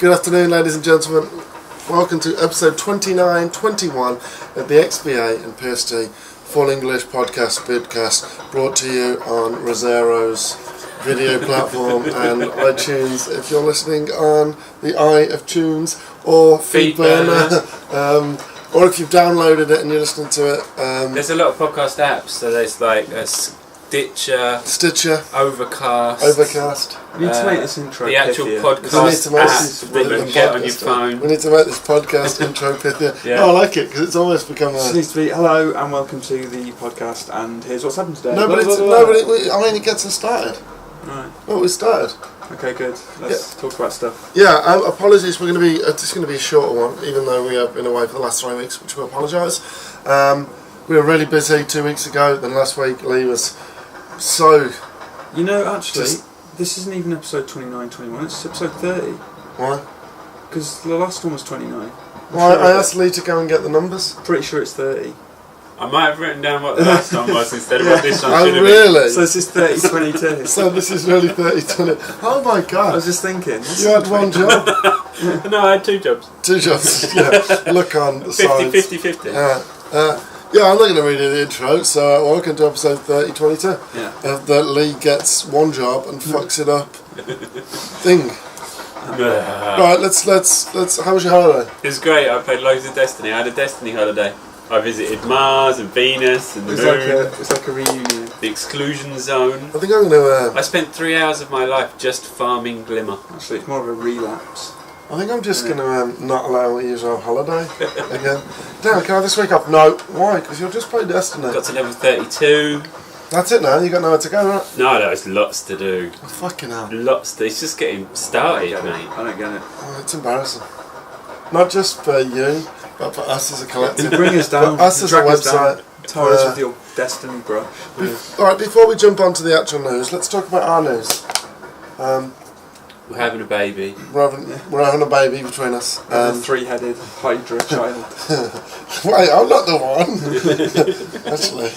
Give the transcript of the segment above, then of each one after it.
Good afternoon, ladies and gentlemen. Welcome to episode 29-21 of the XBA and PST Full English Podcast Vidcast, brought to you on Rosero's video platform and iTunes if you're listening on the iTunes or Feedburner. Or if you've downloaded it and you're listening to it. There's a lot of podcast apps, so there's like a Stitcher, Overcast. We need to make this intro the actual pithier. podcast app that you can get on your phone. We need to make this podcast intro pithier. Yeah. Oh, I like it because it's almost become a... It needs to be hello and welcome to the podcast, and here's what's happened today. It gets us started. Right. Well, we started. Okay, good. Let's talk about stuff. Yeah, apologies. We're going to be. It's going to be a shorter one, even though we have been away for the last 3 weeks, which we apologise. We were really busy 2 weeks ago. Then last week, Lee was so. You know, actually, this isn't even episode 29, 21. It's episode 30. Why? Because the last one was 29. Well, I asked Lee to go and get the numbers. Pretty sure it's 30. I might have written down what the last one was instead of what this one should have been. Really? So this is 30, 22. So this is really 30-20. Oh my god! I was just thinking. You had one job. No, I had 2 jobs. 2 jobs. Yeah. Look on the 50-50. Yeah, I'm not going to read the intro, so welcome to episode 30-22. Yeah. That Lee gets one job and fucks it up. Thing. Right, let's. How was your holiday? It was great. I played loads of Destiny. I had a Destiny holiday. I visited Mars and Venus and the moon. It's like a reunion. The exclusion zone. I think I'm going to... I spent 3 hours of my life just farming Glimmer. Actually, it's more of a relapse. I think I'm just going to not allow you to use our holiday again. Damn, can I have this week off? No. Why? Because you'll just play Destiny. Got to level 32. That's it now? You got nowhere to go, right? No, there's lots to do. Oh, fucking hell. It's just getting started, mate. I don't get it. Oh, it's embarrassing. Not just for you, but for us as a collective. You bring us down. For us as a website. Tar us with your Destiny brush. Alright, before we jump onto the actual news, let's talk about our news. We're having a baby. We're having a baby between us. A 3-headed Hydra child. Wait, I'm not the one. Actually,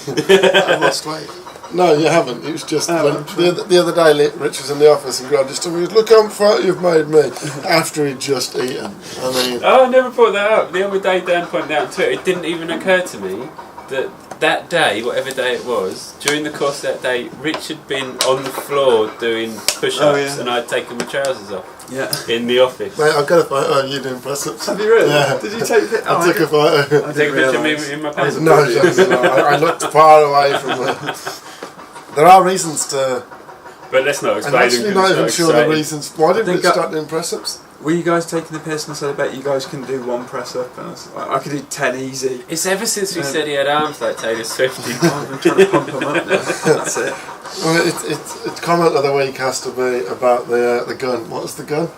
I've lost weight. No, you haven't. It was just the other day Rich was in the office and grabbed his tummy and goes, "Look how fat you've made me," after he'd just eaten. I mean... Oh, I never brought that up. The other day Dan pointed out on Twitter, it didn't even occur to me that day, whatever day it was, during the course of that day, Rich had been on the floor doing push-ups and I'd taken my trousers off. Yeah. In the office. Mate, I've got a photo of you doing press-ups. Have you really? Yeah. Did you take it? I took a photo. I take a picture of me in my pants. No, I looked far away from it. There are reasons to... But let's not explain. I'm actually not even sure the reasons. Why did we start doing press-ups? Were you guys taking the piss and said, I bet you guys can do 1 press-up? And I was like, I could do 10 easy. It's ever since we said he had arms like Taylor Swift. I've been trying to pump them up now. That's it. Well, it's comment of the week has to be about the gun. What was the gun?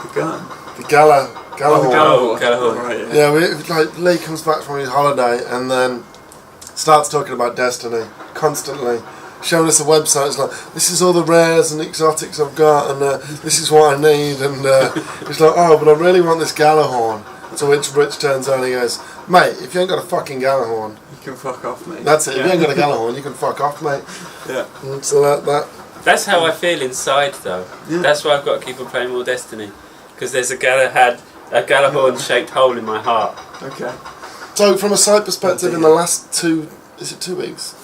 The gun? The Galahorn. Galahorn. Right, Yeah, Lee comes back from his holiday and then starts talking about Destiny constantly. Showing us a website, it's like, this is all the rares and exotics I've got, and this is what I need, and it's like, oh, but I really want this Galahorn. So which Rich turns on and he goes, mate, if you ain't got a fucking Galahorn, you can fuck off, mate. That's it, if you ain't got a Galahorn, you can fuck off, mate. Yeah. And so That's how I feel inside, though. Yeah. That's why I've got to keep on playing more Destiny, because there's a Galahorn-shaped hole in my heart. Okay. So from a side perspective, in the last 2 weeks?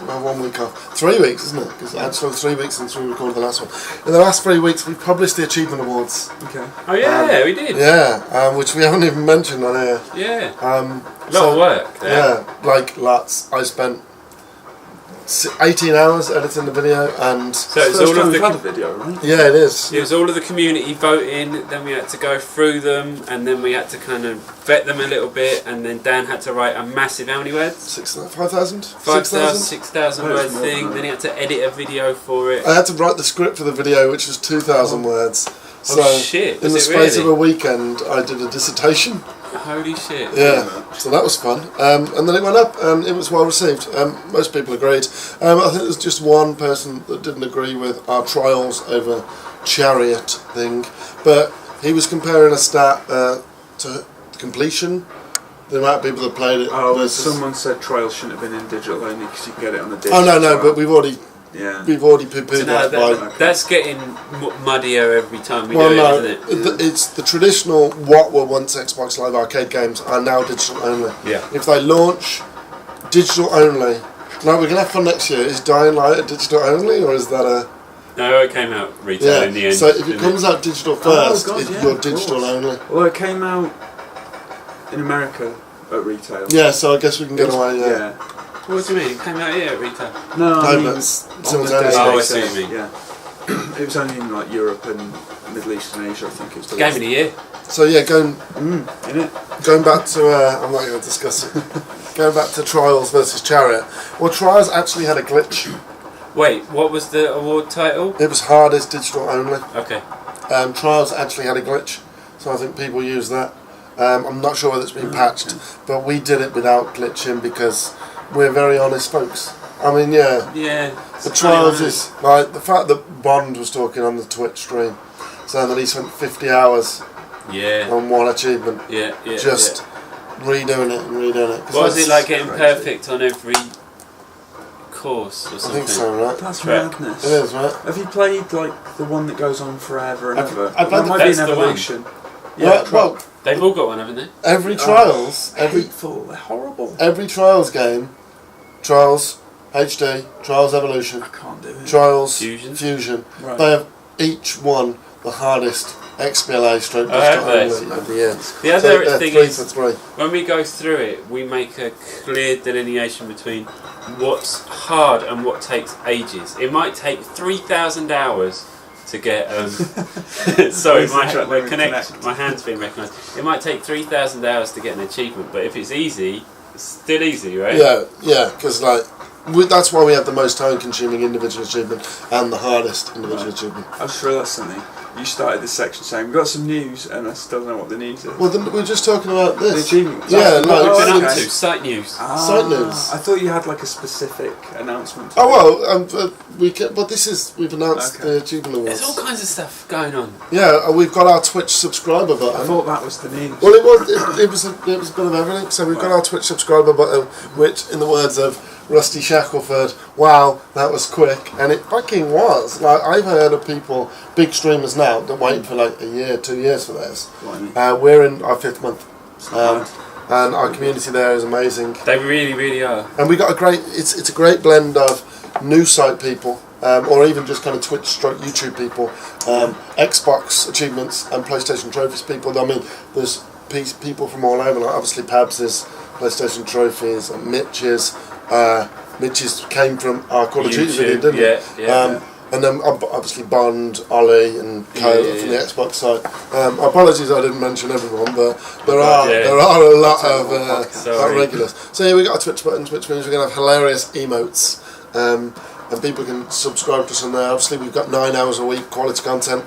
Well, 1 week off. 3 weeks, isn't it? Because actually 3 weeks since we recorded the last one. In the last 3 weeks, we've published the Achievement Awards. Okay. Oh yeah, we did. Yeah, which we haven't even mentioned on here. Yeah. A lot of work there. Yeah, like lots. I spent 18 hours editing the video, and so it's all of the video, right? Yeah, it is. It was all of the community voting. Then we had to go through them, and then we had to kind of vet them a little bit, and then Dan had to write a massive, how many words? 5,000? 6,000 word thing. Then he had to edit a video for it. I had to write the script for the video, which was 2,000 words. So shit! In the space of a weekend, I did a dissertation. Holy shit! Yeah, so that was fun. And then it went up, and it was well received. Most people agreed. I think there was just one person that didn't agree with our trials over chariot thing, but he was comparing a stat to completion, the amount of people that played it. Oh, someone said trials shouldn't have been in digital only because you can get it on the digital. Oh no, but we've already Yeah. we've already poo-pooed that by... That's getting muddier every time we do it, isn't it? It's the traditional, what were once Xbox Live Arcade games are now digital only. Yeah. If they launch digital only, like we're going to have fun next year, is Dying Light a digital only, or is that a... No, it came out retail in the end. So if it comes out digital first, you're digital only. Well, it came out in America at retail. Yeah, so I guess we can get away, Yeah. What do you mean? It came out here at retail? No, I mean, but on simultaneously. the day Oh, I they see what said, you mean. Yeah. It was only in like Europe and Middle East and Asia, I think it was. Game of the year. So yeah, going back to, I'm not going to discuss it, going back to Trials versus Chariot. Well, Trials actually had a glitch. Wait, what was the award title? It was hardest digital only. Okay. Trials actually had a glitch, so I think people use that. I'm not sure whether it's been patched, but we did it without glitching because we're very honest folks. I mean, yeah. Yeah. The Trials is like the fact that Bond was talking on the Twitch stream, saying that he spent 50 hours on one achievement. Yeah. Just redoing it and redoing it. What was it like getting perfect on every course or something? I think so, right? That's Track. madness. It is, right? Have you played like the one that goes on forever and ever? I played That might be an that's the one. evolution. Yeah, well, They've all got one, haven't they? every Trials, Hateful, they're horrible. every Trials game, Trials HD, Trials Evolution, I can't do it. Trials Fusion. Right. they have each won the hardest XBLA stroke Oh, have they? only of the year. The other So thing they're 3 is, for 3. when we go through it, we make a clear delineation between what's hard and what takes ages. It might take 3,000 hours to get. Sorry, my hand's been recognised. It might take 3,000 hours to get an achievement, but if it's easy, it's still easy, right? Yeah, because like that's why we have the most time-consuming individual achievement and the hardest individual achievement. I just realised something. You started this section saying we've got some news, and I still don't know what the news is. Well, then we're just talking about this. The achievement. Yeah, What no, we've been okay. up to, site news. Site news. I thought you had like a specific announcement. Oh well, but we've announced Okay. the achievement awards. There's all kinds of stuff going on. Yeah, we've got our Twitch subscriber I button. thought that was the news. Well, it was a bit of everything. So we've got our Twitch subscriber button, which, in the words of Rusty Shackelford, wow, that was quick, and it fucking was. Like I've heard of people, big streamers now, that wait for like a year, 2 years for this. We're in our 5th month, and our community there is amazing. They really, really are. And we got it's a great blend of new site people, or even just kind of Twitch stroke YouTube people, Xbox achievements and PlayStation trophies people. I mean, there's people from all over. Like obviously Pabs's PlayStation trophies and Mitch's. Mitch's came from our Call of Duty video, didn't he? Yeah. And then obviously Bond, Ollie, and Co from the Xbox side. Apologies, I didn't mention everyone, but there are a lot of regulars. So yeah, we got a Twitch button, which means we're gonna have hilarious emotes, and people can subscribe to us on there. Obviously, we've got 9 hours a week quality content.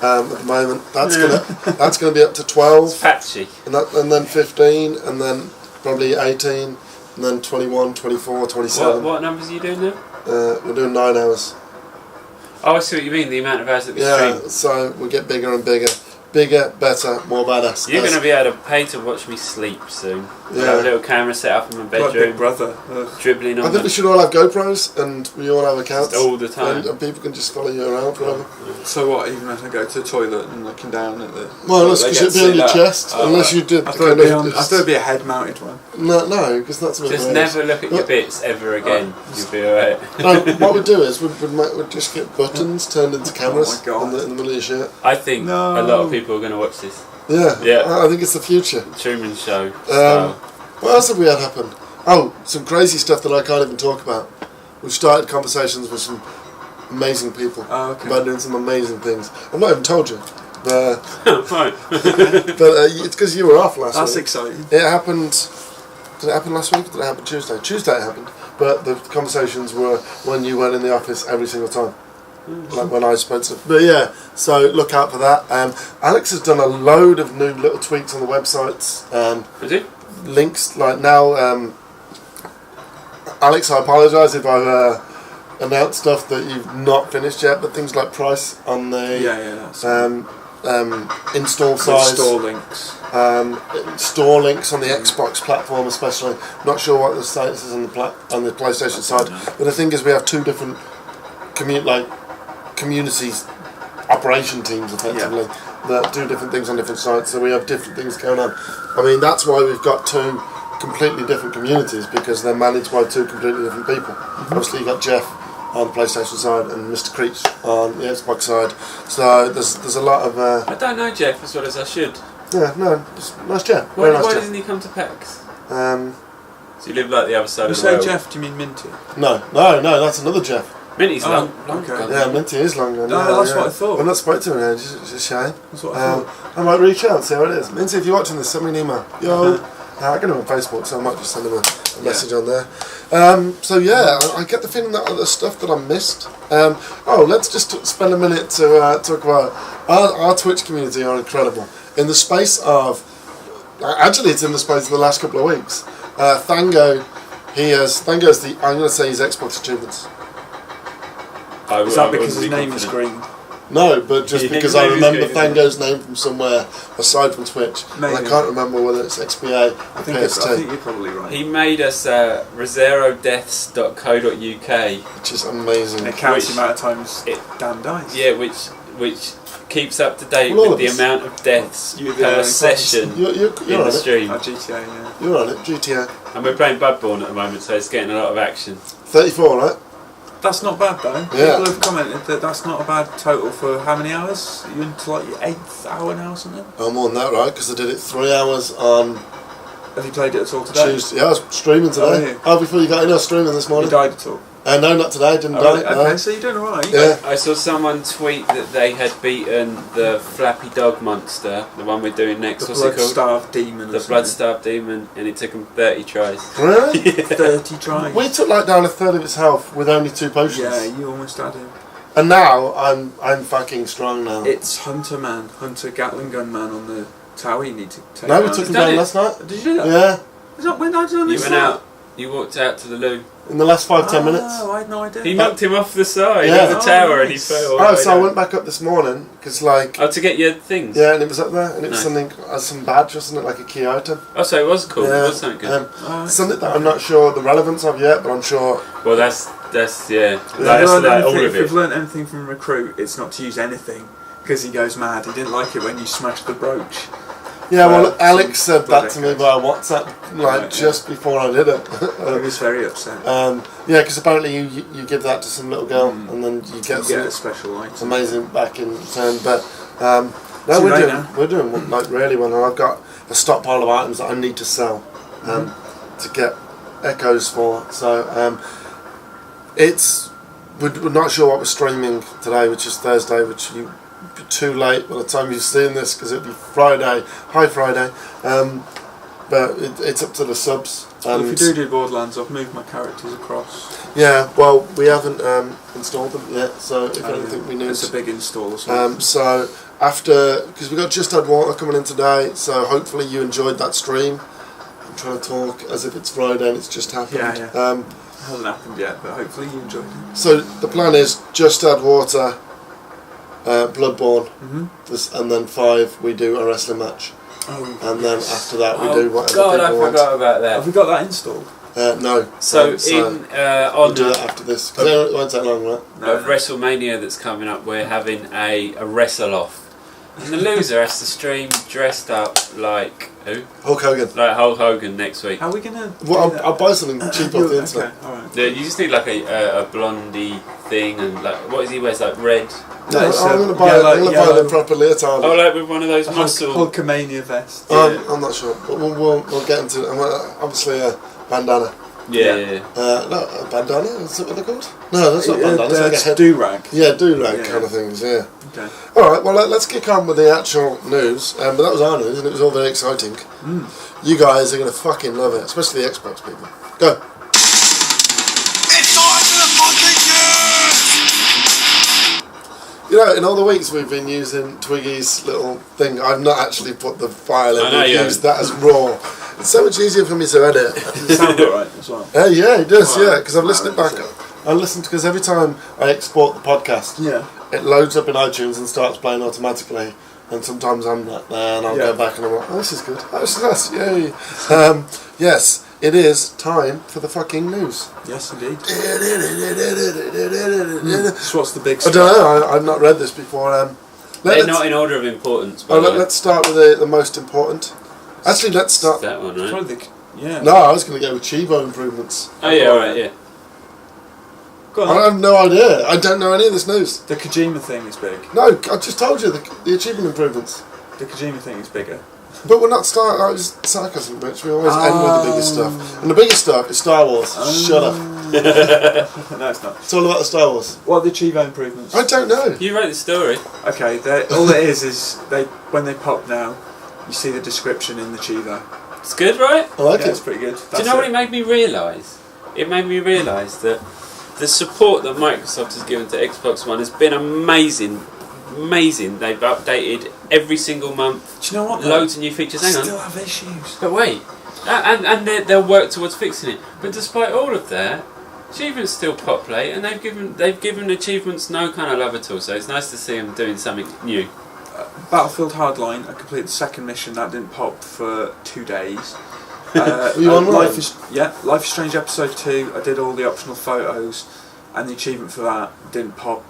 At the moment, that's gonna be up to 12. It's patchy. And then 15, and then probably 18, and then 21, 24, 27. What numbers are you doing now? We're doing 9 hours. Oh, I see what you mean, the amount of hours that we stream. So we get bigger and bigger. Bigger, better, more badass. You're going to be able to pay to watch me sleep soon. We'll have a little camera set up in my bedroom. Like Big Brother. Dribbling on I think we should all have GoPros and we all have accounts. all the time. And people can just follow you around forever. So what, even if I go to the toilet and looking down at the... Well, unless it'd be on your chest. Unless you did. I thought it'd be a head-mounted one. No, because that's a bit Just weird. never look at your bits ever again. You'll be alright. No, what we'd do is we'd just get buttons turned into cameras in the middle of your shirt. I think a lot of people are going to watch this. Yeah, I think it's the future. Truman Show What else have we had happen? Oh, some crazy stuff that I can't even talk about. We've started conversations with some amazing people about doing some amazing things. I've not even told you. But it's because you were off last week. That's exciting. It happened... Did it happen last week or did it happen Tuesday? Tuesday it happened. But the conversations were when you went in the office every single time. Like when I spoke to... But yeah, so look out for that. Alex has done a load of new little tweaks on the websites. Is it? Links, like now... Alex, I apologise if I've announced stuff that you've not finished yet, but things like price on the install size. Install links. store links on the Xbox platform, especially. Not sure what the status is on the PlayStation side, but the thing is, we have two different communities, operation teams, effectively, that do different things on different sites. So we have different things going on. I mean, that's why we've got two completely different communities, because they're managed by two completely different people. Obviously, you've got Jeff on the PlayStation side and Mr. Creech on the Xbox side. So there's a lot of. I don't know Jeff as well as I should. Yeah, no, it's nice Jeff. Why Jeff. doesn't he come to PAX? So you live like the other side You of the world. say Jeff, do you mean Minty? No, that's another Jeff. Minty's long okay. gone. Yeah, Minty is longer. No, that's what I thought. I've not spoke to him yet, it's a shame. That's what I thought. I might reach out and see how it is. Minty, if you're watching this, send me an email. Yo. I get him on Facebook, so I might just send him a message on there. So yeah, I get the feeling that the stuff that I missed. Let's just spend a minute to talk about our Twitch community. Are incredible. In the space of, actually, it's in the space of the last couple of weeks. Thango's I'm going to say his Xbox achievements. Is that because his name is green? No, but just because I remember Thango's name from somewhere aside from Twitch. Maybe. And I can't remember whether it's XBA or PST. I think you're probably right. He made us rezerodeaths.co.uk, Which is amazing. It counts the amount of times Dan dies. Yeah, which keeps up to date Well, with the amount of deaths per session You're in on the it. stream. GTA, yeah. You're on it, GTA. And we're playing Bloodborne at the moment, so it's getting a lot of action. 34, right? That's not bad though. Yeah. People have commented that that's not a bad total for how many hours? Are you into like your 8th hour now or something? Oh, more than that, right? Because I did it 3 hours on Have you played it at all today? Tuesday. Yeah, I was streaming today. Before you got in, I was streaming this You morning. died at all? No, not today. Didn't die. Right, okay, No. so you're doing alright. Yeah. I saw someone tweet that they had beaten the Flappy Dog monster, the one we're doing next. The What's it called? blood-starved demon. The blood-starved demon, and it took them 30 tries. Really? 30 tries. We took like down a third of its health with only 2 potions. Yeah, you almost had him. And now I'm fucking strong now. It's Hunter Gatling gun man on the tower you need to take No, down. we took him down last night. Did you do that? Yeah. Is that when I did on You this went side? out, you walked out to the loo. In the last 5-10 minutes. Oh, I had no idea. He knocked him off the side Yeah. of the tower Oh, and he nice. fell. Oh, so I went back up this morning because like. Oh, to get your things? Yeah, and it was up there, and it was Nice. something, some badge, wasn't it, like a key item? Oh, so it was cool. Yeah, It was something good. Something that I'm not sure the relevance of yet, but I'm sure. Well, that's If that's you've like all of if you've it. learned anything from Recruit, it's not to use anything because he goes mad. He didn't like it when you smashed the brooch. Yeah, well, Well, Alex said blood that to me echoes. via WhatsApp, like Right, just before I did it. He was very upset. Yeah, because apparently you give that to some little girl, and then you get You some get a special item. amazing back in return. But no, Too late now. we're doing like really well, and I've got a stockpile of items that I need to sell to get echoes for. So we're not sure what we're streaming today, which is Thursday, which you be too late by the time you've seen this because it'll be Friday, High Friday. But it's up to the subs. Well, if you do Borderlands, I've moved my characters across. Yeah, well, we haven't installed them yet, so if anything we need. It's a big install as well. So after, because we got Just Add Water coming in today, so hopefully you enjoyed that stream. I'm trying to talk as if it's Friday and it's just happened. Yeah. Um, It hasn't happened yet, but hopefully you enjoyed it. so the plan is Just Add Water, Bloodborne, and then 5 we do a wrestling match, and then after that we do whatever God, I people want. forgot about that. Have we got that installed? No. So we'll on do that after this because it won't take long, right? of WrestleMania that's coming up, we're having a wrestle off, and the loser has to stream dressed up like who? Hulk Hogan. Like Hulk Hogan next week. How are we gonna? Well, do that? I'll buy something cheap off the internet. Okay, alright. Yeah, you just need like a blondie thing and like what is he wears like red? No, It's I'm a going to buy yellow- the proper leotard. Oh, like with one of those muscle. Hulkamania vest. I'm not sure, but we'll get into it. And obviously a bandana. Yeah. No, a bandana? Is that what they're called? No, that's not bandana. It's like a head. do-rag. Yeah, do-rag Yeah. kind of things, yeah. Okay. Alright, well, let's kick on with the actual news. But that was our news, and it was all very exciting. You guys are going to fucking love it, especially the Xbox people. Go. It's time for the fucking news! You know, in all the weeks we've been using Twiggy's little thing, I've not actually put the file in. I know We've you used that as raw. It's so much easier for me to edit. Does it sound alright as well? Yeah, it does, Right. yeah, because I've listened it back. I listened because every time I export the podcast, Yeah. it loads up in iTunes and starts playing automatically, and sometimes I'm not there, and I'll Yeah. go back and I'm like, oh, this is good. Oh, this is nice. Yay. Yes, it is time for the fucking news. Yes, indeed. I So what's the big don't know. I've not read this before. They're not in order of importance. Let's start with the most important. Actually, let's start. That one, right? Probably yeah. No, I was going to go with Chivo improvements. Oh yeah, alright, yeah. Go I on. have no idea. I don't know any of this news. The Kojima thing is big. No, I just told you the achievement improvements. The Kojima thing is bigger. But we're not starting. That was sarcasm, bitch. We always end with the biggest stuff, and the biggest stuff is Star Wars. Shut up. No, it's not. It's all about the Star Wars. What are the Chivo improvements? I don't know. You wrote the story. Okay, all it is when they pop now, you see the description in the Chivo. It's good, right? I like Yeah, it. it's pretty good. Do you know what it made me realise? It made me realise that the support that Microsoft has given to Xbox One has been amazing. Amazing. They've updated every single month. Do you know what? Loads of new features. Hang Still on. have issues. But wait. And they'll work towards fixing it. But despite all of that, achievements still populate, and they've given achievements no kind of love at all. So it's nice to see them doing something new. Battlefield Hardline, I completed the second mission. That didn't pop for 2 days. Were you online? Life is Strange Episode 2. I did all the optional photos, and the achievement for that didn't pop.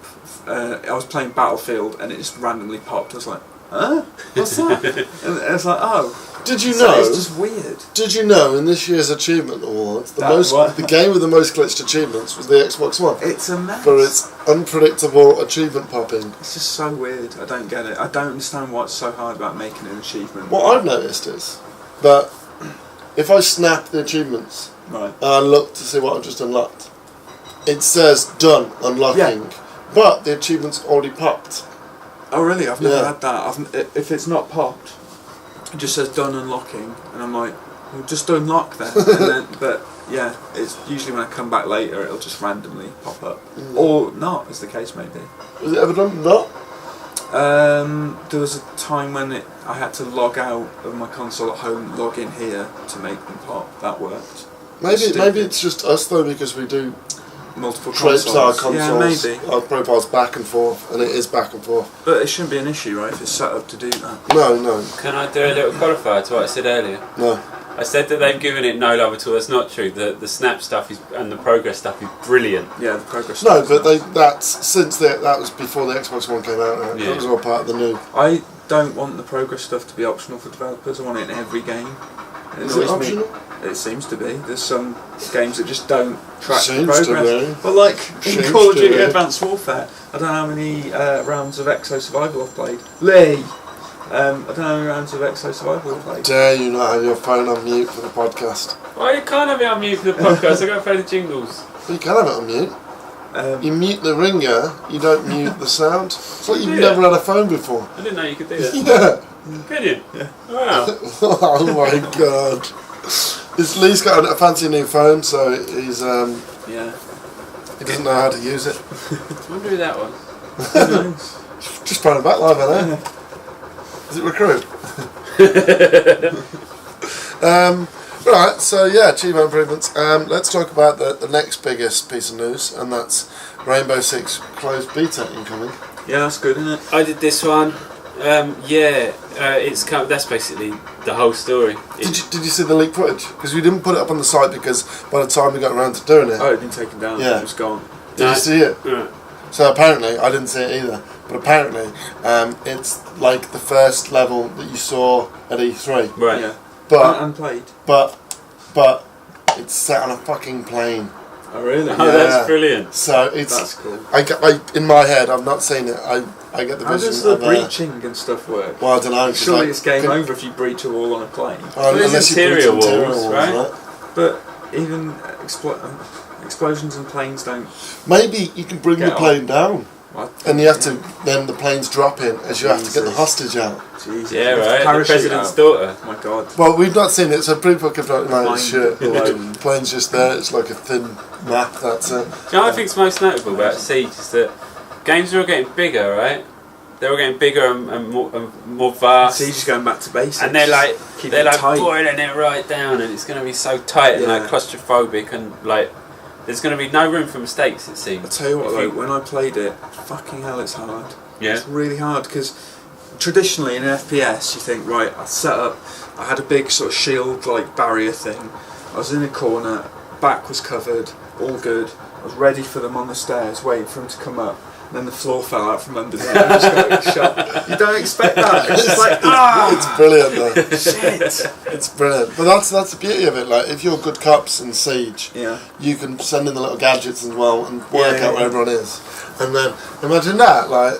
I was playing Battlefield, and it just randomly popped. I was like, huh? What's that? And I was like, oh. Did you So know? it's just weird. Did you know in this year's achievement awards, the game with the most glitched achievements was the Xbox One It's a mess. for its unpredictable achievement popping. It's just so weird. I don't get it. I don't understand what's so hard about making an achievement. What I've noticed is that if I snap the achievements Right. and I look to see what I've just unlocked, it says done unlocking, but the achievement's already popped. Oh really? I've never Yeah. had that. If it's not popped, it just says done unlocking, and I'm like, well, just unlock then. But yeah, it's usually when I come back later, it'll just randomly pop up, or not, as the case may be. Was it ever done? Not? There was a time when I had to log out of my console at home, log in here to make them pop. That worked. Maybe it's just us though, because we do Multiple traipse our consoles. consoles, Yeah, maybe. our profiles back and forth, and it is back and forth. But it shouldn't be an issue, right? If it's set up to do that. No. Can I do a little qualifier to what I said earlier? No. I said that they've given it no love at all. That's not true. The snap stuff and the progress stuff is brilliant. Yeah, the progress. No, stuff but is nice. that was before the Xbox One came out. Right? Yeah. That was all part of the new. I don't want the progress stuff to be optional for developers. I want it in every game. Is it annoys me. optional? It seems to be. There's some games that just don't track the Seems to progress. be. But like in Seems Call of to Duty be. Advanced Warfare, I don't know how many rounds of Exo Survival I've played. Lee! I don't know how many rounds of Exo Survival I've played. Dare you not have your phone on mute for the podcast? Why you can't have it on mute for the podcast? I got to play the jingles. You can have it on mute. You mute the ringer, you don't mute the sound. It's like you've Yeah. never had a phone before. I didn't know you could do that. Yeah. Could you? Yeah. Wow. Oh my god. Lee's got a fancy new phone, so he's Yeah. he doesn't know how to use it. I wonder who that was. Who knows? Just throwing it back live, I know. Is it Recruit? Right, so yeah, achievement improvements. Let's talk about the next biggest piece of news, and that's Rainbow Six closed beta incoming. Yeah, that's good, isn't it? I did this one. That's basically the whole story. Did you see the leaked footage? Because we didn't put it up on the site because by the time we got around to doing it, Oh, it had been taken down. Yeah. It was gone. did you see it? Right. So apparently, I didn't see it either, but apparently it's like the first level that you saw at E3. Right. Yeah. But Unplayed. but it's set on a fucking plane. Oh, really? Oh, Yeah. that's brilliant. So it's That's cool. I in my head, I've not seen it. I get the How vision does the of breaching and stuff work? well, I don't know. 'cause Surely like, it's game can- over if you breach a wall on a plane. There's unless you breach interior interior walls, right? But even explosions and planes don't. Maybe you can bring Get the on. plane down, What? and you have to. Then the plane's dropping as you have to get the Jesus. hostage out. Jesus. Yeah, You have to right. The parachute president's out. daughter. Oh my god. Well, we've not seen it, so people can like, no, Mind shit. blown. The plane's just there. It's like a thin map. That's it. Do you know what I think's most notable about Siege is that games are all getting bigger, right? They're all getting bigger and more vast. Siege is going back to basics. And they're like Keep it tight. boiling it right down, and it's going to be so tight and like Yeah. claustrophobic, and like there's going to be no room for mistakes. It I seems. tell you what, If though, when I played it, fucking hell, it's hard. Yeah. It's really hard because traditionally in an FPS, you think, right, I had a big sort of shield like barrier thing. I was in a corner, back was covered, all good. I was ready for them on the stairs, waiting for them to come up. And then the floor fell out from underneath. I just got shot. You don't expect that. It's just like, It's brilliant though. shit. It's brilliant. But that's the beauty of it. Like, if you're good cops in Siege, Yeah. you can send in the little gadgets as well and work Yeah, out yeah. where everyone is. And then imagine that, like,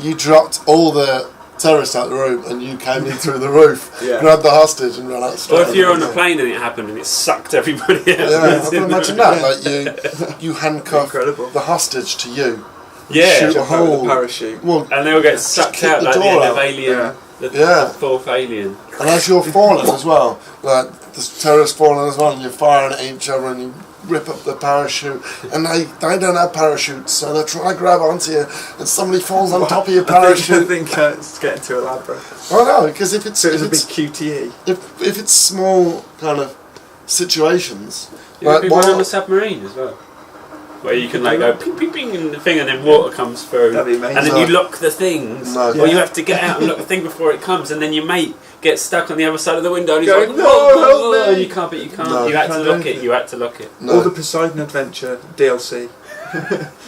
you dropped all the terrorists out the room and you came in through the roof, Yeah. grabbed the hostage and ran out straight. Or if you're on a Yeah. plane and it happened and it sucked everybody out. Yeah, I can imagine that. Like, you handcuff Incredible. the hostage to you. Yeah. Shoot a Jump out with hole. a parachute. Well, And they'll get Just sucked kick out the like the door end out. of Alien, Yeah. Yeah. the fourth Alien. and as you're falling as well, like the terrorists falling as well, and you're firing at each other, and you rip up the parachute, and they don't have parachutes, so they're trying to grab onto you, and somebody falls on top of your parachute. I think it's getting too elaborate. Oh no, because if it's So it was if a big it's, QTE. if it's small kind of situations, Yeah, like people on what, a submarine as well. Where you can like go ping ping ping and the thing and then water comes through. That'd be amazing. And then you lock the things. No. Or you have to get out and lock the thing before it comes and then your mate gets stuck on the other side of the window and he's Going, like, "No, "Whoa, whoa, help whoa," me." and you can't, but you can't. No. You had to Can't lock do it, you had to lock it. no, Or the Poseidon Adventure DLC.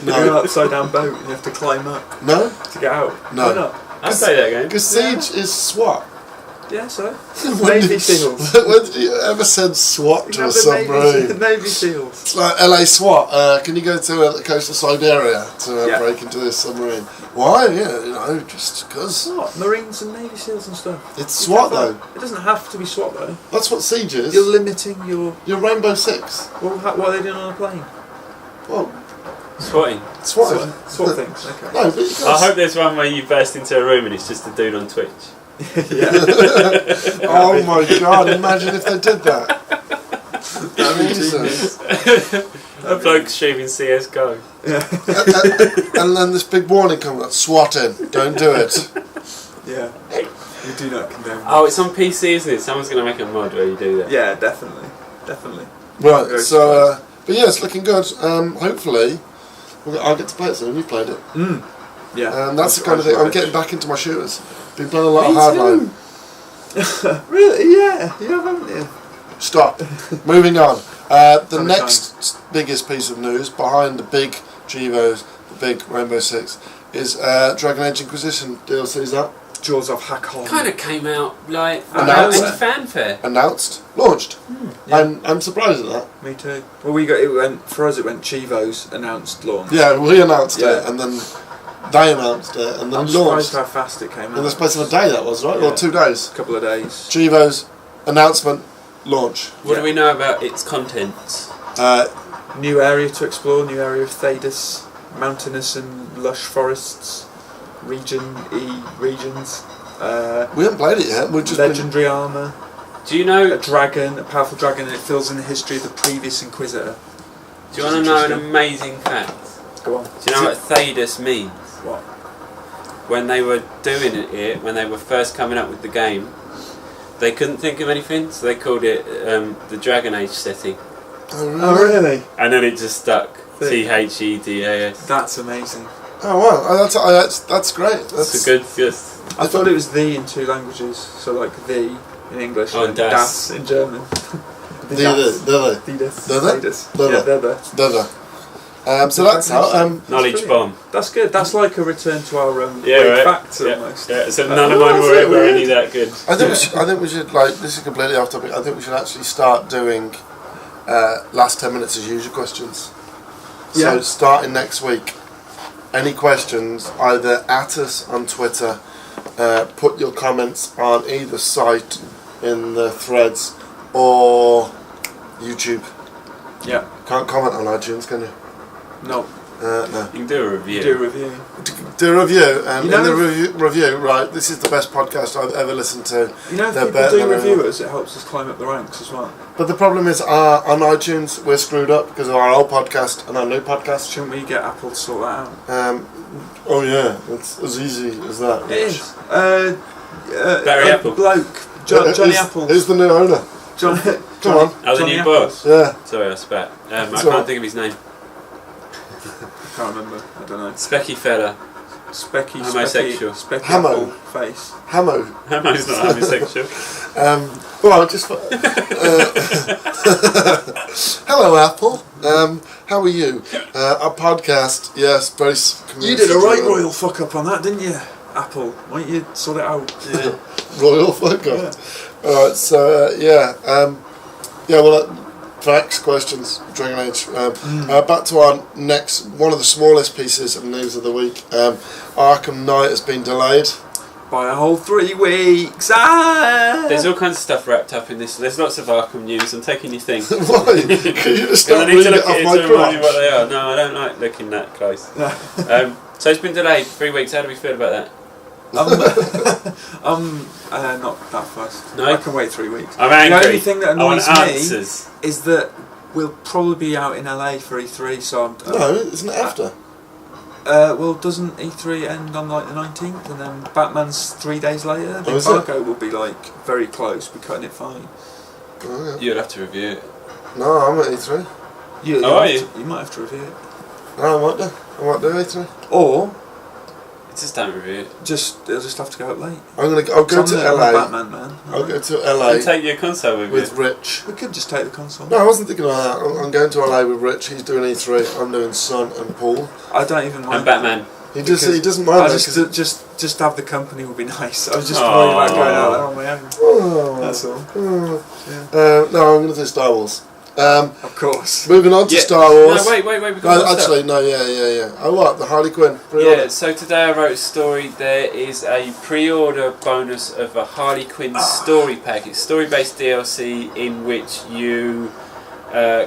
You're in an upside down boat and you have to climb up no, to get out. No. Why not? I'd play that game. because Siege is SWAT. Yeah, so. When Navy did- SEALs. When did you ever said SWAT to a submarine? Navy SEAls. It's like LA SWAT. Can you go to the coast of Siberia to Yeah. break into this submarine? Why? Yeah, just because. What? Marines and Navy SEALs and stuff. It's You SWAT can't- though. It doesn't have to be SWAT though. That's what Siege is. You're limiting your. You're Rainbow Six. Well, what are they doing on a plane? Well, Swatting. SWAT. SWAT things. Okay. No, but you I guys. hope there's one where you burst into a room and it's just a dude on Twitch. Yeah. Oh my god! Imagine if they did that. That'd be Jesus. A bloke streaming CS:GO. And then this big warning comes up: swatting. Don't do it. Yeah. We do not condone that. Oh, it's on PC, isn't it? Someone's going to make a mod where you do that. Yeah, definitely. Definitely. Right. Very So, but yeah, it's looking good. Hopefully, I'll get to play it soon. You played it. Yeah. That's the kind of thing. I'm getting back into my shooters. Been playing a lot Me of too. Hardline. Really? Yeah. You have, haven't you? Stop. Moving on. The Another next biggest piece of news behind the big Chivos, the big Rainbow Six, is Dragon Age Inquisition DLC's up. Jaws of Hakon. Kind of came out like Announced. in fanfare. Announced, launched. yeah. I'm surprised at that. Me too. Well, it went Chivos announced launch. Yeah, we announced it, Yeah. and then they announced it, and then I'm surprised launched. how fast it came out. In the space of a day, that was right, Yeah. or 2 days. A couple of days. Chivos announcement, launch. What Yeah. do we know about its contents? New area to explore, new area of Thedas, mountainous and lush forests, regions, We haven't played it yet. We've just been, legendary armour, Do you know? a dragon, a powerful dragon, and it fills in the history of the previous Inquisitor. Do you want to know an amazing fact? Go on. Do you know what Thedas means? What? When they were doing it, when they were first coming up with the game, they couldn't think of anything, so they called it the Dragon Age setting, Oh really? Oh, really? and then it just stuck. Really? THEDAS. That's amazing. Oh wow, that's great. That's a good. I thought it was the in 2 languages, so like the in English Oh, and das. das in German. The Das. Thedas. Thedas. They're there? Thedas. They're Yeah, there. they're there. So that's how. Knowledge brilliant. bomb. That's good. That's like a return to our Yeah, weird right. facts Yeah. almost. Yeah, so none of mine is were it ever weird? any that good. I think we should like. This is completely off topic. I think we should actually start doing last 10 minutes as usual questions. So Yeah. starting next week, any questions either at us on Twitter, put your comments on either site in the threads or YouTube. Yeah. Can't comment on iTunes, can you? No. No. You can do a review. Do a review. Do a review, and You in the know- review, right, this is the best podcast I've ever listened to. You know, if They're people better do than review us, it helps us climb up the ranks as well. But the problem is, on iTunes, we're screwed up because of our old podcast and our new podcast. Shouldn't we get Apple to sort that out? Oh yeah, it's as easy as that. It is. Barry a Apple. bloke. Johnny Apple. Who's the new owner? John, Come on. Oh, the Johnny new Apple. boss. Yeah. Sorry, I spat. I Sorry. can't think of his name. I can't remember. I don't know. Specky fella. Homosexual. specky Hamo. apple face. Hamo. Homo's not homosexual. Well, just hello, Apple. How are you? Our podcast, yes, very. You did a right royal fuck up on that, didn't you, Apple? Why don't you sort it out? Yeah. Royal fuck up. All right, so well. Facts, questions, Dragon Age. Back to our next, one of the smallest pieces of news of the week. Arkham Knight has been delayed. By a whole 3 weeks. There's all kinds of stuff wrapped up in this. There's lots of Arkham news. I'm taking your thing. Why? Can you just stop I need to reading it look off at my it to remind me what crotch? they are. No, I don't like looking that close. So it's been delayed 3 weeks. How do we feel about that? Not that fast. No? I can wait 3 weeks. I'm angry. The only thing that I want annoys me answers. is that we'll probably be out in LA for E3, so I'm... No, isn't it after? Well, doesn't E3 end on like the 19th, and then Batman's 3 days later? The is it? embargo will be like very close. We're cutting it fine. Oh, yeah. You'll have to review it. No, I'm at E3. You are you? You might have to review it, No, I might do. I might do E3. or Just don't review it. it'll just have to go up late. I'll go to I'm a LA. Batman man. I'll go to And LA take your console with with you. Rich. We could just take the console. No, I wasn't thinking of that. I'm going to LA with Rich. He's doing E3. I'm doing Son and Paul. I don't even mind. And Batman. He Because doesn't mind I that. just have the company would be nice. I was just Aww. worried about going out there on my own. Oh, That's all. no, I'm going to do Star Wars. Of course. Moving on to Yeah. Star Wars. No, wait. We've got No, more stuff. actually, no, yeah. Oh, what? The Harley Quinn Yeah, pre-order? so today I wrote a story. There is a pre-order bonus of a Harley Quinn story pack. It's story-based DLC in which you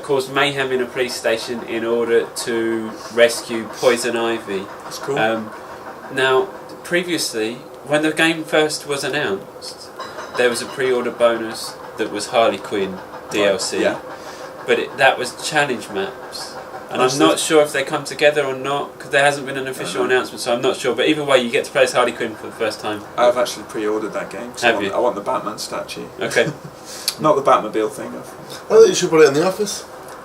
cause mayhem in a police station in order to rescue Poison Ivy. That's cool. Now, previously, when the game first was announced, there was a pre-order bonus that was Harley Quinn DLC. Yeah. But that was challenge maps. And Oh, I'm so not sure if they come together or not, because there hasn't been an official announcement, so I'm not sure. But either way, you get to play as Harley Quinn for the first time. I've actually pre-ordered that game. 'Cause Have you? I want the Batman statue. Okay. Not the Batmobile thing. I think you should put it in the office.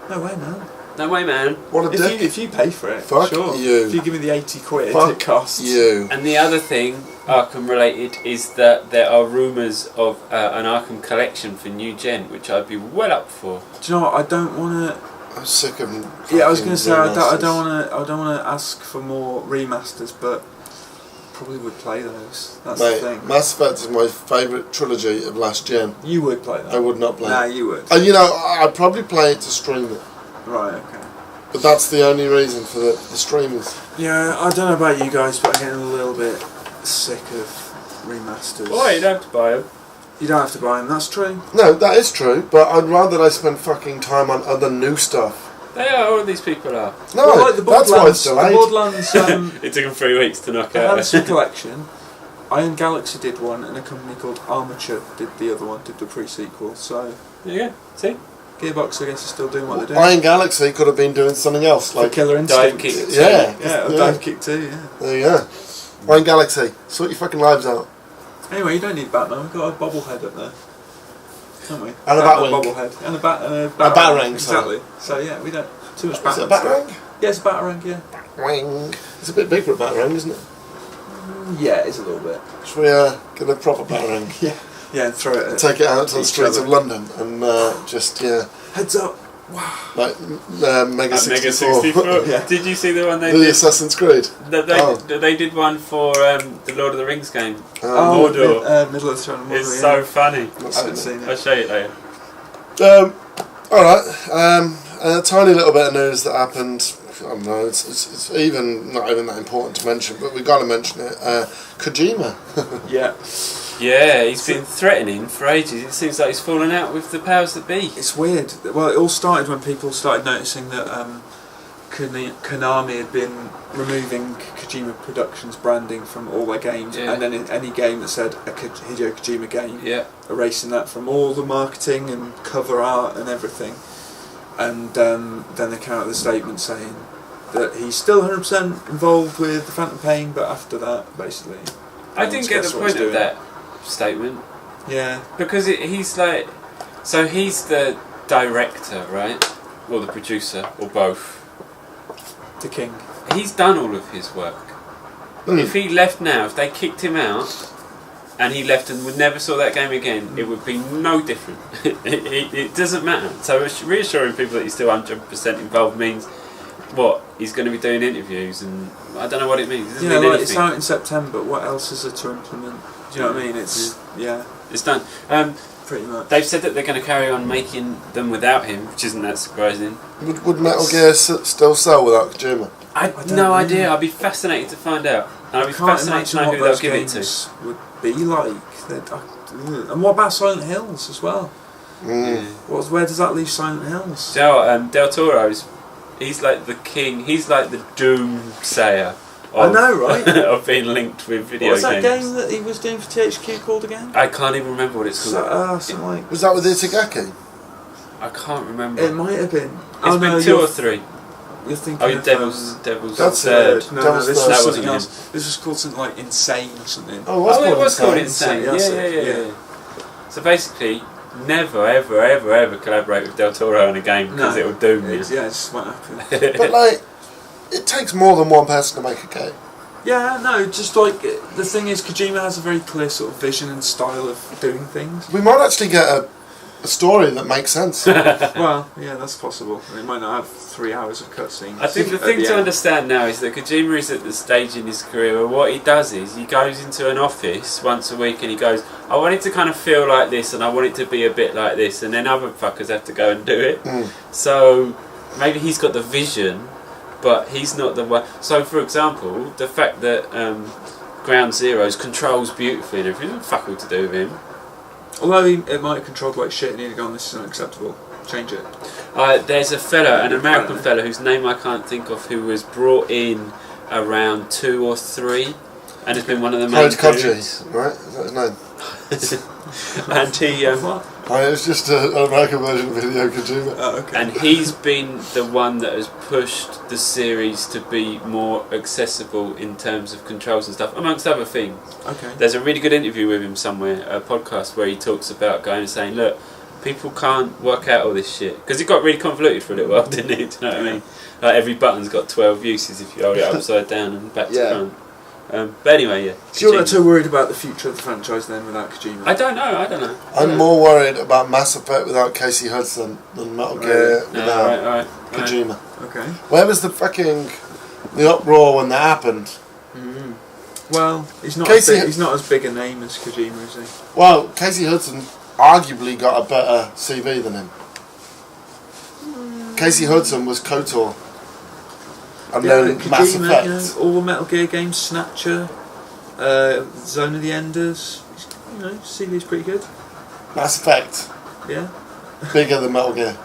No way, man. No way, man. What a dick. If you pay for it, Fuck sure. you. If you give me the 80 quid Fuck it costs. you. And the other thing, Arkham related, is that there are rumours of an Arkham collection for new gen, which I'd be well up for. Do you know what? I don't want to. I'm sick of them. Yeah, I was going to say I remasters. don't want to ask for more remasters, but probably would play those. That's Mate, the thing. Mass Effect is my favourite trilogy of last gen. You would play that. I would not play Nah, it. you would. You know, I'd probably play it to stream it. Right. Okay. But that's the only reason for the streamers. Yeah, I don't know about you guys, but I'm getting a little bit sick of remasters. Why? You don't have to buy them. You don't have to buy them. That's true. No, that is true, but I'd rather they spend fucking time on other new stuff. They are, all of these people are. No, Well, like the that's why it's Borderlands, delayed. the Borderlands It took them 3 weeks to knock the out. Handsome Collection. Iron Galaxy did one, and a company called Armature did the other one, did the pre-sequel. So Yeah, see? Gearbox, I guess, is still doing what they're doing. Iron Galaxy could have been doing something else, Like like Killer Instinct. Dive Kick. yeah, Yeah, or Dive Kick 2, yeah. There you go. Iron Galaxy, sort your fucking lives out. Anyway, you don't need Batman, we've got a bobblehead up there. Haven't we? And a Batman Batwing. bobblehead. And a Batarang. Batarang, sorry. Exactly. So yeah, we don't... Too much Is Batman it a stuff. Batarang? Yeah, it's a Batarang, yeah. Wing. It's a bit big for a Batarang, isn't it? Yeah, it's a little bit. Should we get a proper Batarang? Yeah. Yeah, and throw it at Take it out to the each streets other. of London and just, Heads up! like Mega At 64. Mega 64. Yeah. Did you see the one they The did? Assassin's Creed. They did one for the Lord of the Rings game. Mordor. Middle of the Throne of Mordor, It's yeah. so funny. Not I haven't seen seen I'll it. show you later. it. Alright, a tiny little bit of news that happened. I don't know, it's even not even that important to mention, but we've got to mention it. Kojima. Yeah. Yeah, he's been threatening for ages. It seems like he's fallen out with the powers that be. It's weird. Well, it all started when people started noticing that Konami had been removing Kojima Productions branding from all their games, Yeah. and then in any game that said a Hideo Kojima game, Yeah. erasing that from all the marketing and cover art and everything. And then they came out with a statement saying that he's still 100% involved with the Phantom Pain, but after that, basically... I didn't get the that's what he's point of doing. that statement. Yeah. Because he's like... So he's the director, right? Or the producer, or both. The King. He's done all of his work. If he left now, if they kicked him out and he left and we never saw that game again, it would be no different. It doesn't matter. So reassuring people that he's still 100% involved means what? He's going to be doing interviews and I don't know what it means. It doesn't mean anything. It's out in September. What else is there to implement? Do you know what I mean? It's it's done. Pretty much. They've said that they're going to carry on making them without him, which isn't that surprising. Would Metal Gear still sell without Kojima? I have no idea. I'd be fascinated to find out. And I'd be fascinated to know who they'll give it to. Would be like. And what about Silent Hills as well? Where does that leave Silent Hills? Del Toro's. He's like the king. He's like the doomsayer. I know, right? Of being linked with video games. What was that game that he was doing for THQ called again? I can't even remember what it's called. Something like... Was that with Itagaki? I can't remember. It might have been. It's been 2 or 3. You're thinking of Devil's That's Third. No, this was something else. This was called something like Insane or something. It was called Insane. Yeah. So basically, never, ever collaborate with Del Toro in a game because it will doom you. It just won't happen. But like, it takes more than one person to make a game. Yeah, no, just like, the thing is, Kojima has a very clear sort of vision and style of doing things. We might actually get a story that makes sense. Well, yeah, that's possible. It might not have 3 hours of cutscenes. I think the thing to understand now is that Kojima is at the stage in his career where what he does is he goes into an office once a week and he goes, I want it to kind of feel like this and I want it to be a bit like this, and then other fuckers have to go and do it. So maybe he's got the vision, but he's not the one. So, for example, the fact that Ground Zeroes controls beautifully and everything, doesn't fuck all to do with him. Although it might have controlled like shit and he'd have gone, this is unacceptable, change it. There's a fella, an American fella whose name I can't think of, who was brought in around 2 or 3 and has been one of the main dudes. Right? Is that his name? And he... it's just an American version of Hideo Kojima. Oh, okay. And he's been the one that has pushed the series to be more accessible in terms of controls and stuff, amongst other things. Okay. There's a really good interview with him somewhere, a podcast, where he talks about going and saying, look, people can't work out all this shit. Because it got really convoluted for a little while, didn't it? Do you know what I mean? Like every button's got 12 uses if you hold it upside down and back to front. But anyway, yeah. So you're not too worried about the future of the franchise then without Kojima? I don't know. I'm more worried about Mass Effect without Casey Hudson than Metal Gear without Kojima. Okay. Where was the uproar when that happened? Well, he's not as big a name as Kojima, is he? Well, Casey Hudson arguably got a better CV than him. Casey Hudson was KOTOR. And then Mass Effect. All the Metal Gear games, Snatcher, Zone of the Enders. CV's pretty good. Mass Effect. Yeah. Bigger than Metal Gear.